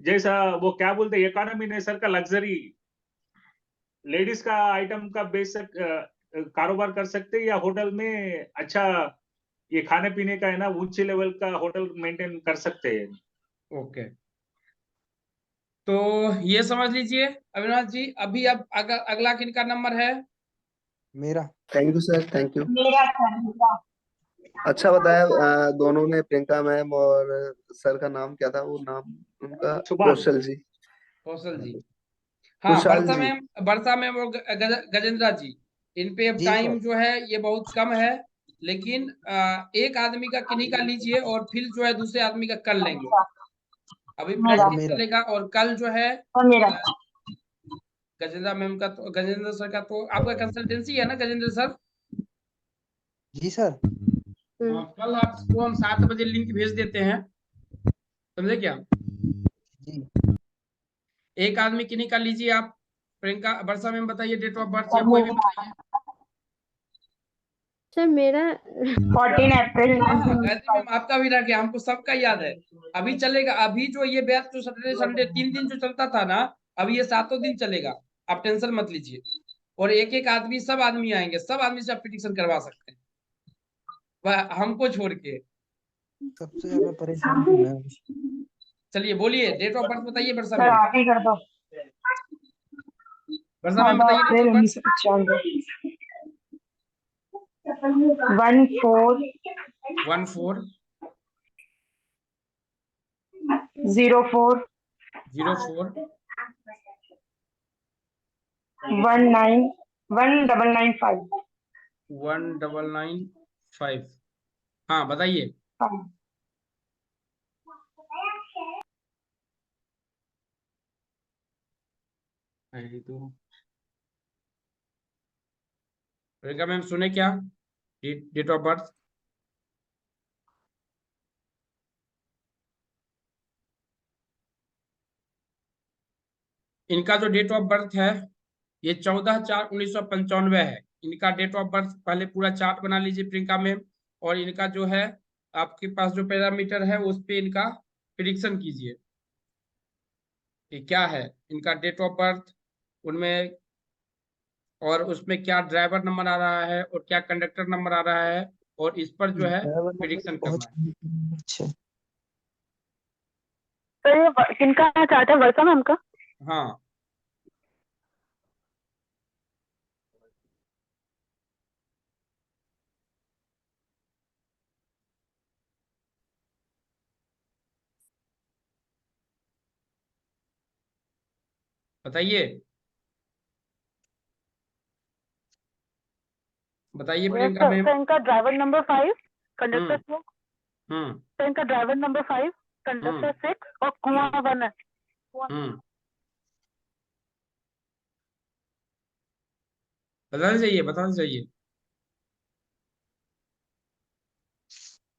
जैसा वो क्या बोलते हैं, इकोनॉमी नेचर का लग्जरी लेडीज का आइटम का कारोबार कर सकते हैं, या होटल में अच्छा ये खाने पीने का है ना ऊंचे लेवल का होटल मेंटेन कर सकते हैं। ओके। तो ये समझ लीजिए अविनाश जी, अभी अब अगला किनका नंबर है? मेरा। Thank you sir, thank you. मेरा था। अच्छा बताया दोनों ने, प्रियंका मैम और सर का नाम क्या था, वो नाम उनका? सुभान। कौशल जी। कौशल जी। हाँ कुशाल जी। वर्षा मैम और गजेंद्रा जी, इन पे अब जी सर। टाइम जो है ये बहुत कम है, लेकिन एक आदमी का किन्हीं का लीजिए और फिर जो है दूसरे आदमी का कर लेंगे। अभी मेरा। सर प्रैक्टिस मेरा। चलेगा और कल जो है और मेरा। गजेंद्रा मैम का तो गजेंद्र सर का तो आपका कंसल्टेंसी है ना गजेंद्र सर? जी सर। हाँ कल आपको हम 7 बजे लिंक भेज देते हैं, समझे क्या? जी एक आदमी किन्हीं का लीजिए आप। प्रियंका वर्षा मैम बताइए डेट ऑफ बर्थ या और कोई भी मेरा बताइए। सर मेरा 14 अप्रैल हाँ गायत्री 1995। मैम आपका भी रह गया, हमको सबका याद है। अभी चलेगा, अभी जो ये बैच जो सैटरडे संडे 3 दिन जो चलता था ना, अभी ये 7 दिन चलेगा, आप टेंशन मत लीजिए। और एक एक आदमी, सब आदमी आएंगे, सब आदमी से आप प्रिडिक्शन करवा सकते हैं, हमको छोड़ के। सबसे ज्यादा परेशान तो मैं हूँ। चलिए बोलिए डेट ऑफ बर्थ बताइए वर्षा सर मैम। आप ही कर दो। वर्षा मैम 14 बताइए डेट अप्रैल ऑफ बर्थ। 1995। 14 14 04 04 19 1995। 1995। हाँ बताइए। तो प्रियंका मैम सुने क्या डेट ऑफ बर्थ? इनका जो डेट ऑफ बर्थ है ये 14/4/1995 है। इनका डेट ऑफ बर्थ पहले पूरा चार्ट बना लीजिए प्रियंका मैम, और इनका जो है आपके पास जो पैरामीटर है उस पे इनका प्रिडिक्शन कीजिए कि क्या है इनका डेट ऑफ बर्थ उनमें, और उसमें क्या ड्राइवर नंबर आ रहा है और क्या कंडक्टर नंबर आ रहा है, और इस पर जो है ड्राइवर नंबर प्रिडिक्शन बहुत करना है। अच्छा। तो ये किनका चार्ट है, वर्षा मैम का? हाँ बताइए। बताइए yes Priyanka sir. Ma'am. Sir इनका ड्राइवर नंबर 5, कंडक्टर 6। हम्म सर इनका ड्राइवर नंबर 5, कंडक्टर 6 और कुआं 1 है। हम्म बताना चाहिए, बताना चाहिए।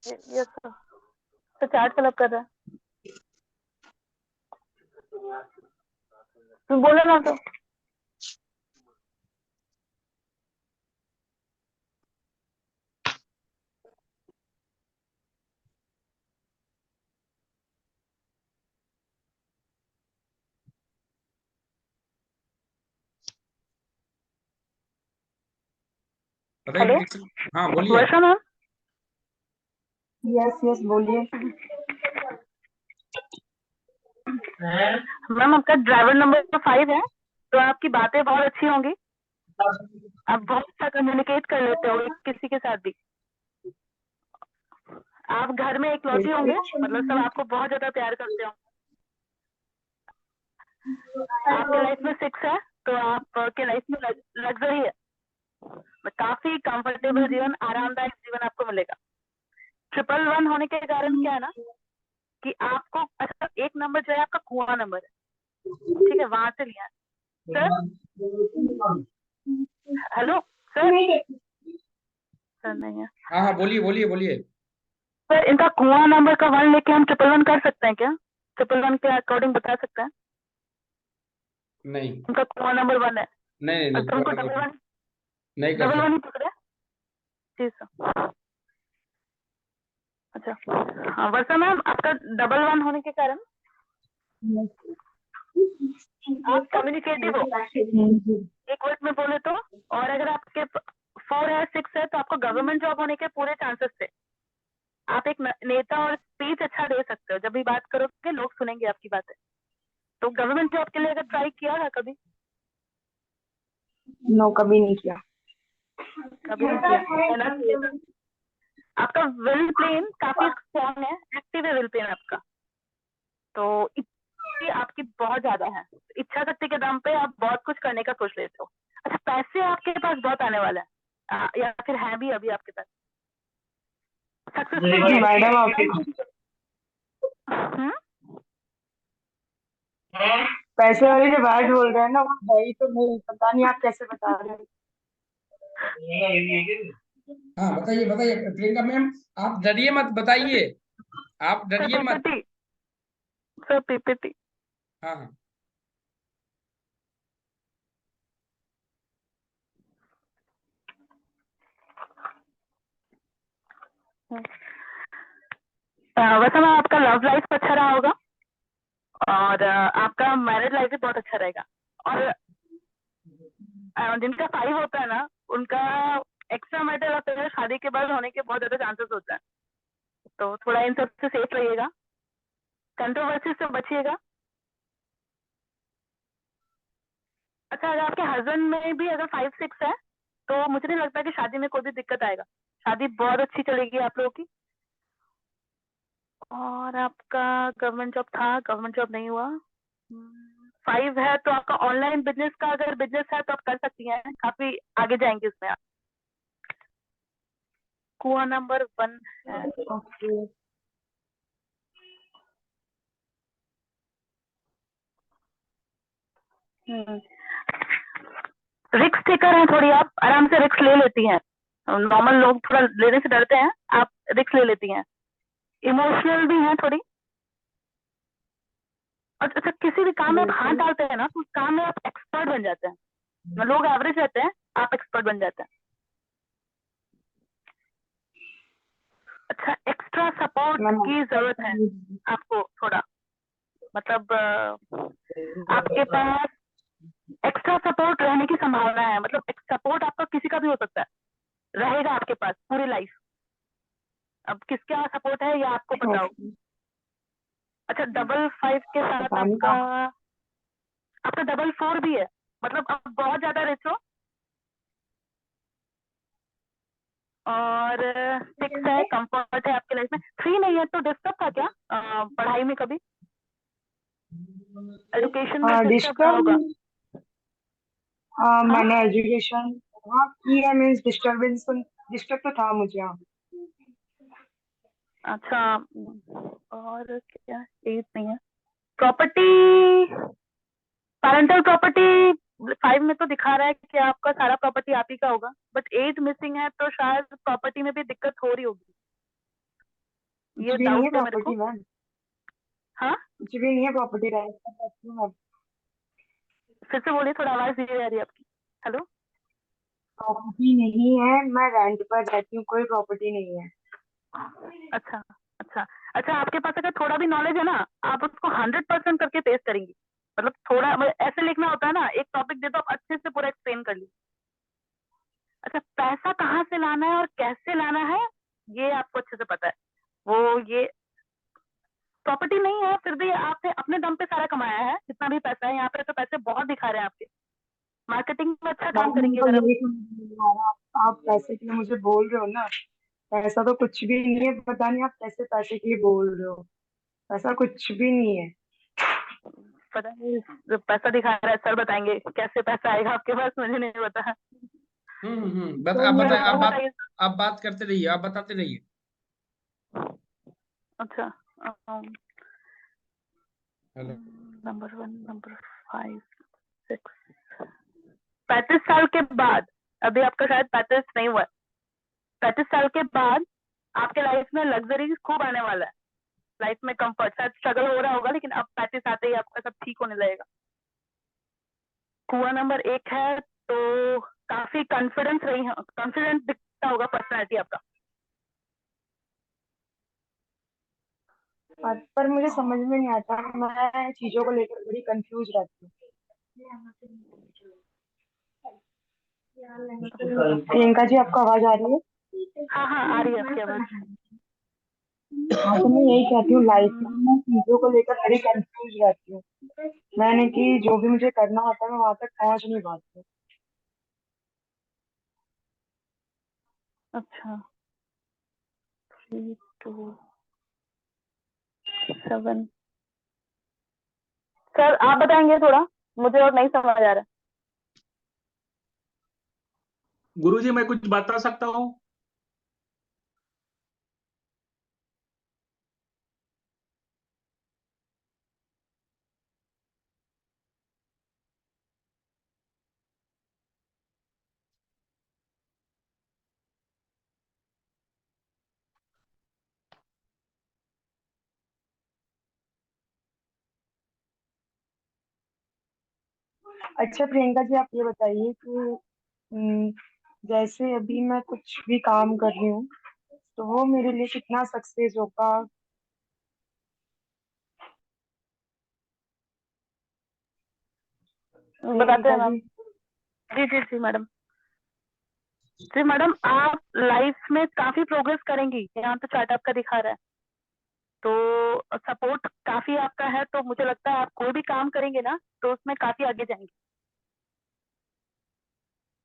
Yes sir. तो चार्ट फिलअप कर रहा है। तुम बोलो ना तो। बताइए हेलो प्रियंका। हाँ बोलिए। वर्षा मैम। यस यस बोलिए। मैम आपका ड्राइवर नंबर 5 है, तो आपकी बातें बहुत अच्छी होंगी। आप बहुत अच्छा कम्युनिकेट कर लेते हो किसी के साथ भी। आप घर में इकलौती होंगे, मतलब सब आपको बहुत ज्यादा प्यार करते हो। आपके लाइफ में 6 है, तो आपके लाइफ में लग्जरी है। काफी कंफर्टेबल जीवन, आरामदायक जीवन आपको मिलेगा। 111 होने के कारण क्या है ना कि आपको, अच्छा एक नंबर जो है आपका कुआं नंबर है, ठीक है, वहां से लिया है। Sir hello sir. सर नहीं है। हाँ हाँ बोलिए बोलिए बोलिए। सर इनका कुआं नंबर का 1 लेके हम 111 कर सकते हैं क्या? 111 के अकॉर्डिंग बता सकते हैं? नहीं इनका कुआं नंबर 1 है। नहीं नहीं तो उनको नहीं, डबल नहीं कर 1 सकते। ही पकड़े। जी सर। अच्छा हाँ वर्षा मैम, आपका 1 होने के कारण आप कम्युनिकेटिव हो, एक वर्ड में बोले तो। और अगर आपके 4 है 6 है, तो आपको गवर्नमेंट जॉब होने के पूरे चांसेस थे। आप एक नेता और स्पीच अच्छा दे सकते हो, जब भी बात करोगे लोग सुनेंगे आपकी बातें। तो गवर्नमेंट जॉब के लिए अगर ट्राई किया है कभी? नो कभी नहीं किया। कभी नहीं किया, करना चाहिए। आपका विल प्लेन काफी स्ट्रॉन्ग है, एक्टिव है विल प्लेन आपका। तो इच्छा आपकी बहुत ज्यादा है, इच्छा शक्ति के दम पे आप बहुत कुछ करने का सोच लेते हो। अच्छा पैसे आपके पास बहुत आने वाले हैं, या फिर है भी अभी आपके पास? सक्सेसफुल मैडम आप पैसे वाले जो बात बोल रहे हैं ना वो है ही तो नहीं, पता नहीं आप कैसे बता रहे हैं। हाँ बताइए बताइए प्रियंका मैम, आप डरिए मत, बताइए, आप डरिए मत। PPT sir, PPT. हाँ हाँ वैसे मैम आपका लव लाइफ अच्छा रहा होगा, और आपका मैरिड लाइफ भी बहुत अच्छा रहेगा। और जिनका 5 होता है ना, उनका एक्स्ट्रा मैरिटल अफेयर शादी के बाद होने के बहुत ज्यादा चांसेस होता है। तो थोड़ा इन सब से सेफ रहिएगा, कंट्रोवर्सी से बचिएगा। अच्छा अगर आपके हस्बैंड में भी अगर 5-6 है, तो मुझे नहीं लगता कि शादी में कोई भी दिक्कत आएगा, शादी बहुत अच्छी चलेगी आप लोगों की। और आपका गवर्नमेंट जॉब था, गवर्नमेंट जॉब नहीं हुआ। 5 है तो आपका ऑनलाइन बिजनेस का अगर बिजनेस है तो आप कर सकती हैं, काफी आगे जाएंगे उसमें आप। कुआं नंबर 1 है। ओके। रिक्स टेकर है थोड़ी, आप आराम से रिक्स ले लेती हैं। नॉर्मल लोग थोड़ा लेने से डरते हैं, आप रिक्स ले लेती हैं। इमोशनल भी हैं थोड़ी। और अच्छा किसी भी काम में आप हाथ डालते हैं ना, तो उस काम में आप एक्सपर्ट बन जाते हैं। लोग एवरेज रहते हैं, आप एक्सपर्ट बन जाते हैं। अच्छा एक्स्ट्रा सपोर्ट की जरूरत है आपको थोड़ा, मतलब आपके पास एक्स्ट्रा सपोर्ट रहने की संभावना है। मतलब सपोर्ट आपका किसी का भी हो सकता है, रहेगा आपके पास पूरी लाइफ। अब किसका सपोर्ट है ये आपको पता हो। अच्छा 5 के साथ आपका 4 भी है, मतलब आप बहुत ज्यादा रिच हो। और 6 है, कंफर्ट है आपके लाइफ में। 3 नहीं है तो डिस्टर्ब था क्या पढ़ाई में कभी? एजुकेशन में डिस्टर्ब रहा होगा। मैंने एजुकेशन किया मीन्स डिस्टर्ब तो था मुझे। हाँ अच्छा, और क्या, एज नहीं है। प्रॉपर्टी, पैरेंटल प्रॉपर्टी 5 में तो दिखा रहा है कि आपका सारा प्रॉपर्टी आप ही का होगा, बट एज मिसिंग है तो शायद प्रॉपर्टी में भी दिक्कत हो रही होगी, कुछ ये भी नहीं है डाउट है मेरे को। प्रॉपर्टी मैम, हाँ, कुछ भी नहीं है प्रॉपर्टी राइट। फिर से बोलिए, थोड़ा आवाज नहीं आ रही आपकी। हेलो। प्रॉपर्टी नहीं है, मैं रेंट पर रहती हूँ, कोई प्रॉपर्टी नहीं है। अच्छा अच्छा अच्छा, आपके पास अगर थोड़ा भी नॉलेज है ना, आप उसको 100% करके पेश करेंगी। मतलब थोड़ा ऐसे लिखना होता है ना, एक टॉपिक दे दो, आप अच्छे से पूरा एक्सप्लेन कर लीजिए। अच्छा, पैसा कहाँ से लाना है और कैसे लाना है, ये आपको अच्छे से पता है। वो ये प्रॉपर्टी नहीं है, फिर भी आपने अपने दम पे सारा कमाया है, जितना भी पैसा है यहाँ पे, तो पैसे बहुत दिखा रहे हैं आपके। मार्केटिंग में अच्छा काम मैम करेंगे उनको अगर आप। यही समझ नहीं आ रहा, आप पैसे के लिए मुझे बोल रहे हो ना, पैसा तो कुछ भी नहीं है, पता नहीं आप कैसे पैसे के लिए बोल रहे हो, पैसा कुछ भी नहीं है। पता नहीं, जो पैसा दिखा रहा है, सर बताएंगे कैसे पैसा आएगा आपके पास, मुझे नहीं पता। बस तो आप ये बताए, वो बताइए। आप बात करते रहिए, आप बताते रहिए। अच्छा, हेलो। नंबर 1, नंबर 5, 6, 35 साल के बाद, अभी आपका शायद 35 नहीं हुआ है, 35 साल के बाद आपके लाइफ में लग्जरी खूब आने वाला है, लाइफ में कंफर्ट, शायद स्ट्रगल हो रहा होगा, लेकिन अब 35 आते ही आपका सब ठीक होने लगेगा। कुआं नंबर 1 है, तो काफी कॉन्फिडेंट दिखता होगा पर्सनैलिटी आपका। पर मुझे समझ में नहीं आता, मैं चीजों को लेकर बड़ी कंफ्यूज रहती हूँ। प्रियंका जी, आपको आवाज आ रही है? हाँ हाँ, आ रही है आपकी आवाज। हाँ, तो मैं यही कहती हूँ, लाइफ में मैं चीजों को लेकर बड़ी कंफ्यूज रहती हूँ। मैंने कि जो भी मुझे करना होता है मैं वहां तक पहुंच नहीं पाती हूँ। अच्छा, 3, 2, 7। सर आप बताएंगे थोड़ा, मुझे और नहीं समझ आ रहा। गुरुजी मैं कुछ बता सकता हूँ? अच्छा प्रियंका जी, आप ये बताइए कि हम्म, जैसे अभी मैं कुछ भी काम कर रही हूँ तो वो मेरे लिए कितना सक्सेस होगा? बताते हैं प्रियंका मैम। जी। जी जी जी मैडम। जी मैडम, आप लाइफ में काफी प्रोग्रेस करेंगी, यहाँ तो चार्ट आपका दिखा रहा है, तो सपोर्ट काफी आपका है, तो मुझे लगता है आप कोई भी काम करेंगे ना तो उसमें काफी आगे जाएंगे।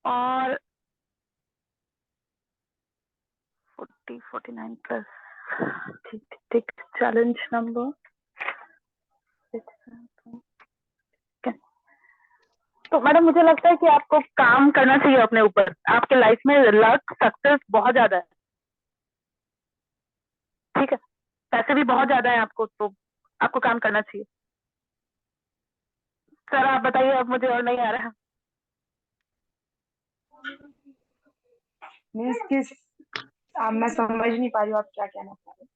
और 40, 49 प्लस, ठीक ठीक। Challenge number 6। तो मैडम मुझे लगता है कि आपको काम करना चाहिए अपने ऊपर, आपके लाइफ में लक सक्सेस बहुत ज्यादा है, ठीक है, पैसे भी बहुत ज्यादा है आपको, तो आपको काम करना चाहिए। सर आप बताइए, अब मुझे और नहीं आ रहा। मीन्स किस, मैं समझ नहीं पा रही हूँ आप क्या कहना चाह रहे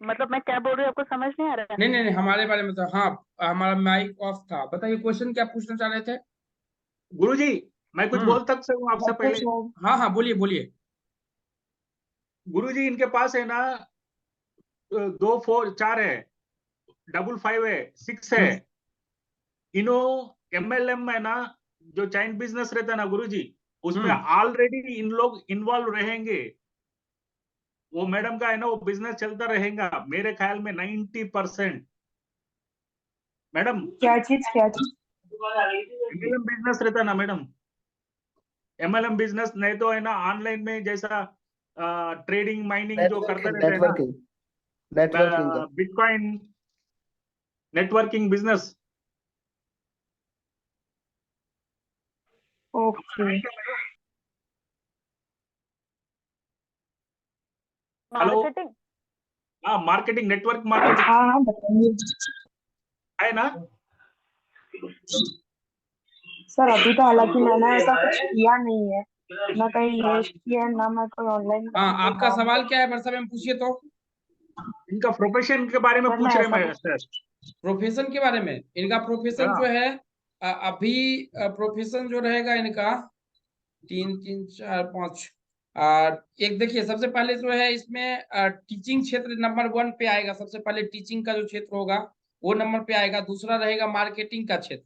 मतलब मैं क्या बोल रही हूँ आपको समझ नहीं आ रहा है? नहीं नहीं नहीं, हमारे बारे में तो हाँ, हमारा माइक ऑफ था। बताइए क्वेश्चन क्या पूछना चाह रहे थे। गुरुजी मैं कुछ बोल सकता हूँ आपसे हैं? पहले? हाँ हाँ, बोलिए बोलिए। गुरुजी इनके पास है ना 2 4 4 है, 5 5 है, 6 है। इनो MLM है ना, जो चाइल्ड बिजनेस रहता है ना गुरुजी, उसमें ऑलरेडी इन लोग इन्वॉल्व रहेंगे। वो मैडम का है ना, वो बिजनेस चलता रहेगा मेरे ख्याल में 90%। मैडम क्या चीज MLM बिजनेस रहता है ना मैडम, MLM बिजनेस नहीं तो है ना ऑनलाइन में जैसा ट्रेडिंग माइनिंग जो करता रहता है नेटवर्किंग नेटवर्किंग ना, का। Bitcoin, networking business. Okay. Hello. Marketing. हाँ, मार्केटिंग, नेटवर्क मार्केटिंग हाँ बताइए है ना। सर। अभी तो हालांकि मैंने ऐसा कुछ किया नहीं है, ना कहीं इन्वेस्ट किया है, ना मैं कोई ऑनलाइन हाँ, कोई आपका काम सवाल कर। क्या है वर्षा मैम, पूछिए तो। इनका प्रोफेशन के बारे में सर पूछ मैं रहे ऐसा मैं कुछ सर। प्रोफेशन के बारे में, इनका प्रोफेशन हाँ। जो है अभी प्रोफेशन जो रहेगा इनका 3 3 4 5 एक देखिए, सबसे पहले जो है इसमें टीचिंग क्षेत्र नंबर 1 पे आएगा। सबसे पहले टीचिंग का जो क्षेत्र होगा वो नंबर पे आएगा। दूसरा रहेगा मार्केटिंग का क्षेत्र।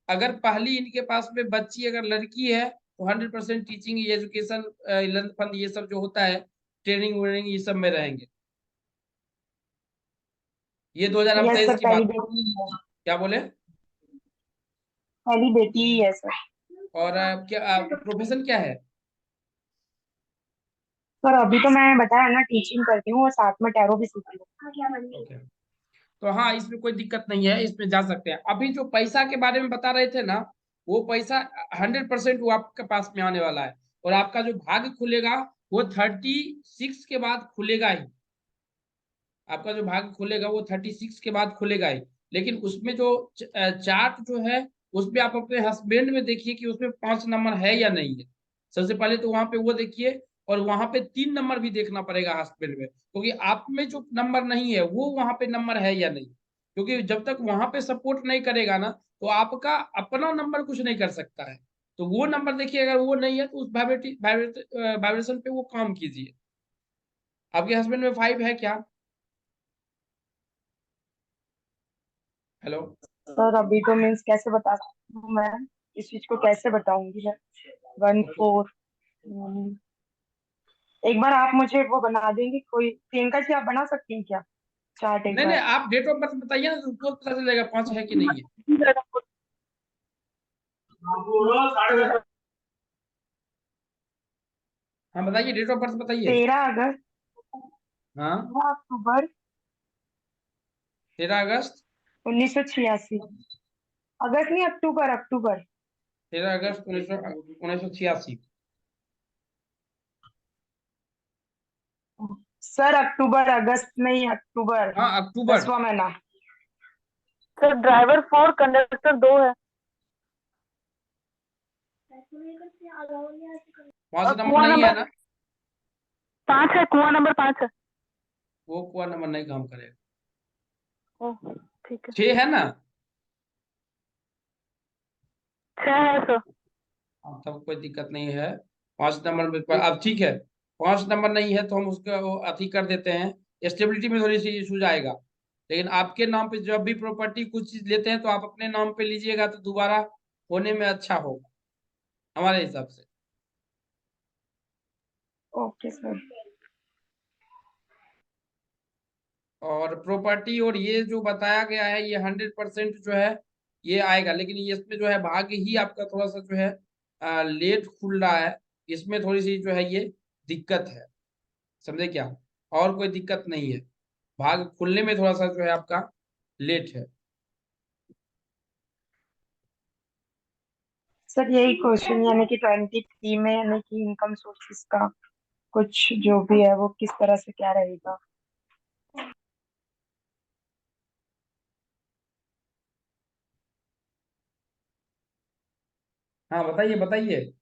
अगर पहली इनके पास में बच्ची अगर लड़की है तो 100% टीचिंग, एजुकेशन, लंच फंड, ये सब जो होता है, ट्रेनिंग व्रेनिंग, ये सब में रहेंगे। ये यस 2023 सर, की पहली बात। बेटी है। क्या बोले? पहली बेटी ही है सर। और क्या प्रोफेशन क्या है? सर अभी तो मैं बताया ना, टीचिंग करती हूँ और साथ में टैरो भी सीख रही हूँ। ओके, तो हाँ, इसमें कोई दिक्कत नहीं है, इसमें जा सकते हैं। अभी जो पैसा के बारे में बता रहे थे ना, वो पैसा 100% वो आपके पास में आने वाला है। और आपका जो भाग्य खुलेगा वो 36 के बाद खुलेगा ही। आपका जो भाग्य खुलेगा वो 36 के बाद खुलेगा ही। लेकिन उसमें जो चार्ट जो है, उसमें आप अपने हस्बैंड में देखिए कि उसमें 5 नंबर है या नहीं है। सबसे पहले तो वहां पे वो देखिए, और वहां पे 3 नंबर भी देखना पड़ेगा हस्बैंड में, क्योंकि आप में जो नंबर नहीं है वो वहां पे नंबर है या नहीं। क्योंकि जब तक वहां पे सपोर्ट नहीं करेगा ना, तो आपका अपना नंबर कुछ नहीं कर सकता है। तो वो नंबर देखिए, अगर वो नहीं है तो उस वाइब्रेशन पे वो काम कीजिए। आपके हस्बैंड में 5 है क्या? हेलो। सर अभी तो मीन्स कैसे बता सकती हूँ मैं, इस चीज को कैसे बताऊंगी मैं। 1 ओके, 4। एक बार आप मुझे वो बना देंगे कोई, प्रियंका जी आप बना सकती हैं क्या चार्ट एक नहीं नहीं, बार। आप डेट ऑफ बर्थ बताइए ना, तो तुरंत पता चलेगा 5 है कि नहीं है। हाँ बताइए, डेट ऑफ बर्थ बताइए। 13 अगस्त हाँ, 13 अक्टूबर 13 अगस्त 1986। अगस्त नहीं, अक्टूबर अक्टूबर। 13 अगस्त 1986। सर अक्टूबर, अगस्त नहीं, अक्टूबर। हाँ, अक्टूबर। 10वां महीना। सर ड्राइवर 4, कंडक्टर 2 है। 5 नंबर कुआं नहीं है नंबर ना? 5 है, कुआं नंबर 5 है। वो कोई नंबर नहीं काम करेगा। ओह ठीक है। 6 है ना? 6 है सर। हाँ, तब कोई दिक्कत नहीं है। 5 नंबर में अब ठीक है। 5 नंबर नहीं है तो हम उसका वो अति कर देते हैं। स्टेबिलिटी में थोड़ी सी इशूज आएगा। लेकिन आपके नाम पे जब भी प्रॉपर्टी कुछ चीज लेते हैं तो आप अपने नाम पे लीजिएगा, तो दोबारा होने में अच्छा होगा हमारे हिसाब से। Okay sir. और प्रॉपर्टी और ये जो बताया गया है, ये 100% जो है ये आएगा। लेकिन ये इसमें जो है भाग्य ही आपका थोड़ा सा जो है लेट खुल रहा है। इसमें थोड़ी सी जो है ये दिक्कत है, समझे क्या? और कोई दिक्कत नहीं है, भाग्य खुलने में थोड़ा सा जो है आपका लेट है। सर यही क्वेश्चन, यानी कि 23 में, यानी कि इनकम सोर्सेस का कुछ जो भी है वो किस तरह से क्या रहेगा। हाँ बताइए बताइए।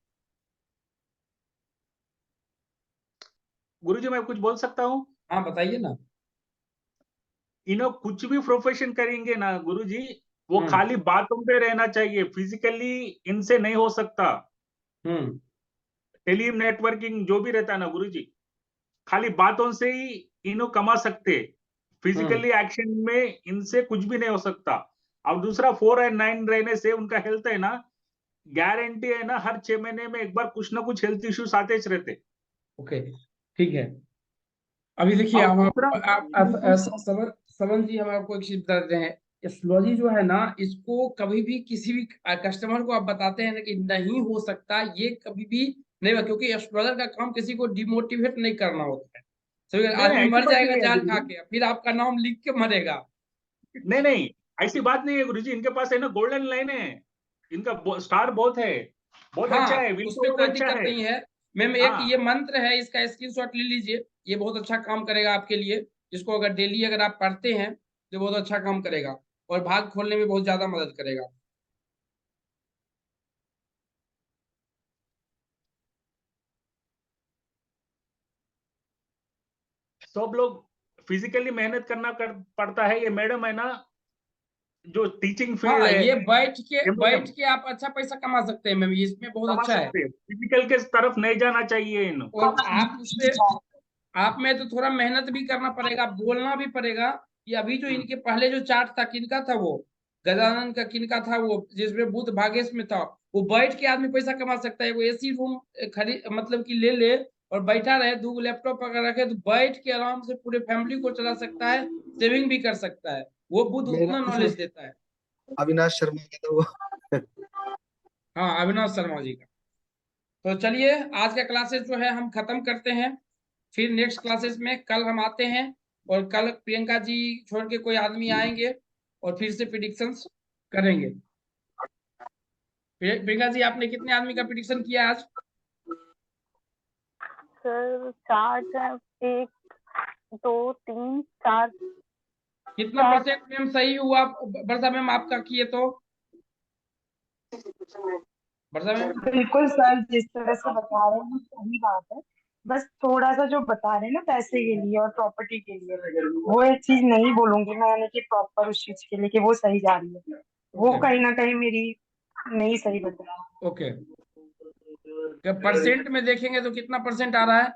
गुरुजी मैं कुछ बोल सकता हूँ? हाँ बताइए ना। इन्हों कुछ भी प्रोफेशन करेंगे ना गुरुजी, वो हम्म खाली बातों पे रहना चाहिए, फिजिकली इनसे नहीं हो सकता। हम्म टेली नेटवर्किंग जो भी रहता है ना गुरुजी, खाली बातों से ही इन्हों कमा सकते। हम्म फिजिकली एक्शन में इनसे कुछ भी नहीं हो सकता। अब दूसरा 4 और 9 रहने से उनका हेल्थ है ना, गारंटी है ना, हर 6 महीने में एक बार कुछ ना कुछ हेल्थ इश्यूज आते ही रहते। ओके, ठीक है। अभी देखिए, और हम दूसरा समन जी, हम आपको एक चीज बता देते हैं। एस्ट्रोलॉजी जो है ना, इसको कभी भी किसी भी कस्टमर को आप बताते हैं ना कि नहीं हो सकता, ये कभी भी नहीं होगा। क्योंकि एस्ट्रोलॉजर का काम किसी को डिमोटिवेट नहीं करना होता है। समझ गए? नहीं नहीं, आदमी ऐसी मर बात जाएगा नहीं है जान खा गुरुजी। के, फिर आपका नाम लिख के मरेगा। नहीं नहीं, ऐसी बात नहीं है गुरुजी, इनके पास है ना गोल्डन लाइन है, इनका स्टार बहुत है। बहुत हाँ, अच्छा है, विल उसमें पावर कोई अच्छा दिक्कत है। नहीं है। मैम एक हाँ। ये मंत्र है, इसका स्क्रीनशॉट ले लीजिए, ये बहुत अच्छा काम करेगा आपके लिए। इसको अगर डेली अगर आप पढ़ते हैं तो बहुत अच्छा काम करेगा और भाग खोलने में बहुत ज्यादा मदद करेगा। सब लोग फिजिकली मेहनत करना पड़ता है। ये मैडम है ना, जो टीचिंग फील्ड हाँ, है, ये बैठ MLM, के आप अच्छा पैसा कमा सकते हैं मैम, इसमें बहुत कमा अच्छा है। सकते हैं। फिजिकल के तरफ नहीं जाना चाहिए इन। और आप उससे आप में तो थोड़ा मेहनत भी करना पड़ेगा, बोलना भी पड़ेगा कि अभी जो इनके पहले जो चार्ट था किनका था, वो गजानन का किनका था, वो जिसमें बुध भागेश में था, वो बैठ के आदमी पैसा कमा सकता है। वो एसी रूम खरीद मतलब कि ले ले और बैठा रहे, 2 लैपटॉप अगर रखे तो बैठ के आराम से पूरे फैमिली को चला सकता है, सेविंग भी कर सकता है। वो बुध मेरा उतना तो नॉलेज सर देता है। अविनाश शर्मा का तो वो हाँ, अविनाश शर्मा जी का। तो चलिए आज का क्लासेस जो है हम खत्म करते हैं, फिर नेक्स्ट क्लासेस में कल हम आते हैं और कल प्रियंका जी छोड़ के कोई आदमी आएंगे और फिर से प्रिडिक्शंस करेंगे। प्रियंका जी आपने कितने आदमी का प्रिडिक्शन किया आज? सर 4 है, 1 2 3 4। कितना परसेंट मैम सही हुआ वर्षा मैम आपका किए तो? वर्षा मैम बिल्कुल सर, जिस तरह से बता रहे हैं सही बात है। बस थोड़ा सा जो बता रहे हैं ना पैसे के लिए और प्रॉपर्टी के लिए, वो एक चीज नहीं बोलूंगी मैं, यानी कि प्रॉपर उस चीज के लिए कि वो सही जा रही है, वो ओके कहीं ना कहीं मेरी नहीं सही बता। ओके, परसेंट में देखेंगे तो कितना परसेंट आ रहा है?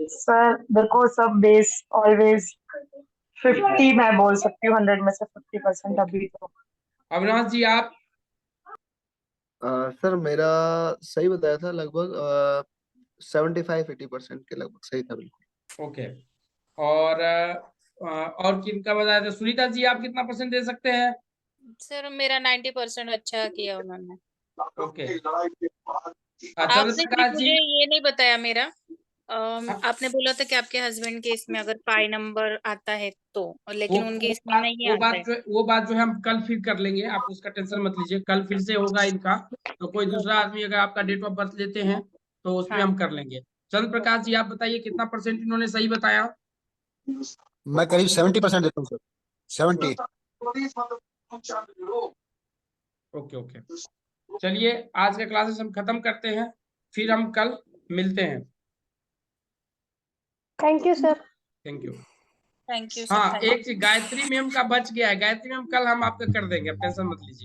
सर देखो, सब बेस ऑलवेज 50 मैं बोल सकती हूँ 100 में से 50% अभी तो। अविनाश जी आप? सर मेरा सही बताया था, लगभग 75-80% के लगभग सही था, बिल्कुल। ओके, और किनका बताया था? सुनीता जी आप कितना परसेंट दे सकते हैं? सर मेरा 90% अच्छा किया उन्होंने। ओके, आपने सिर्फ चंद्रप्रकाश मुझे जी? ये नहीं बताया मेरा, आपने बोला था कि आपके हस्बैंड के इसमें अगर पाई नंबर आता है तो, लेकिन उनके इसमें नहीं आता है। वो बात जो है हम कल फिर कर लेंगे, आप उसका टेंशन मत लीजिए, कल फिर से होगा इनका। तो कोई दूसरा आदमी अगर आपका डेट ऑफ बर्थ लेते हैं तो उसमें हाँ। हम कर लेंगे। चंद्र प्रकाश जी आप बताइए कितना परसेंट इन्होंने सही बताया? मैं करीब 70% देता हूँ सर, 70। ओके ओके, चलिए आज का क्लासेस हम खत्म करते हैं, फिर हम कल मिलते हैं। Thank you sir. Thank you. Thank you sir, हाँ, थैंक यू। एक चीज गायत्री मैम का बच गया है, गायत्री मैम कल हम आपका कर देंगे, आप टेंशन मत लीजिए।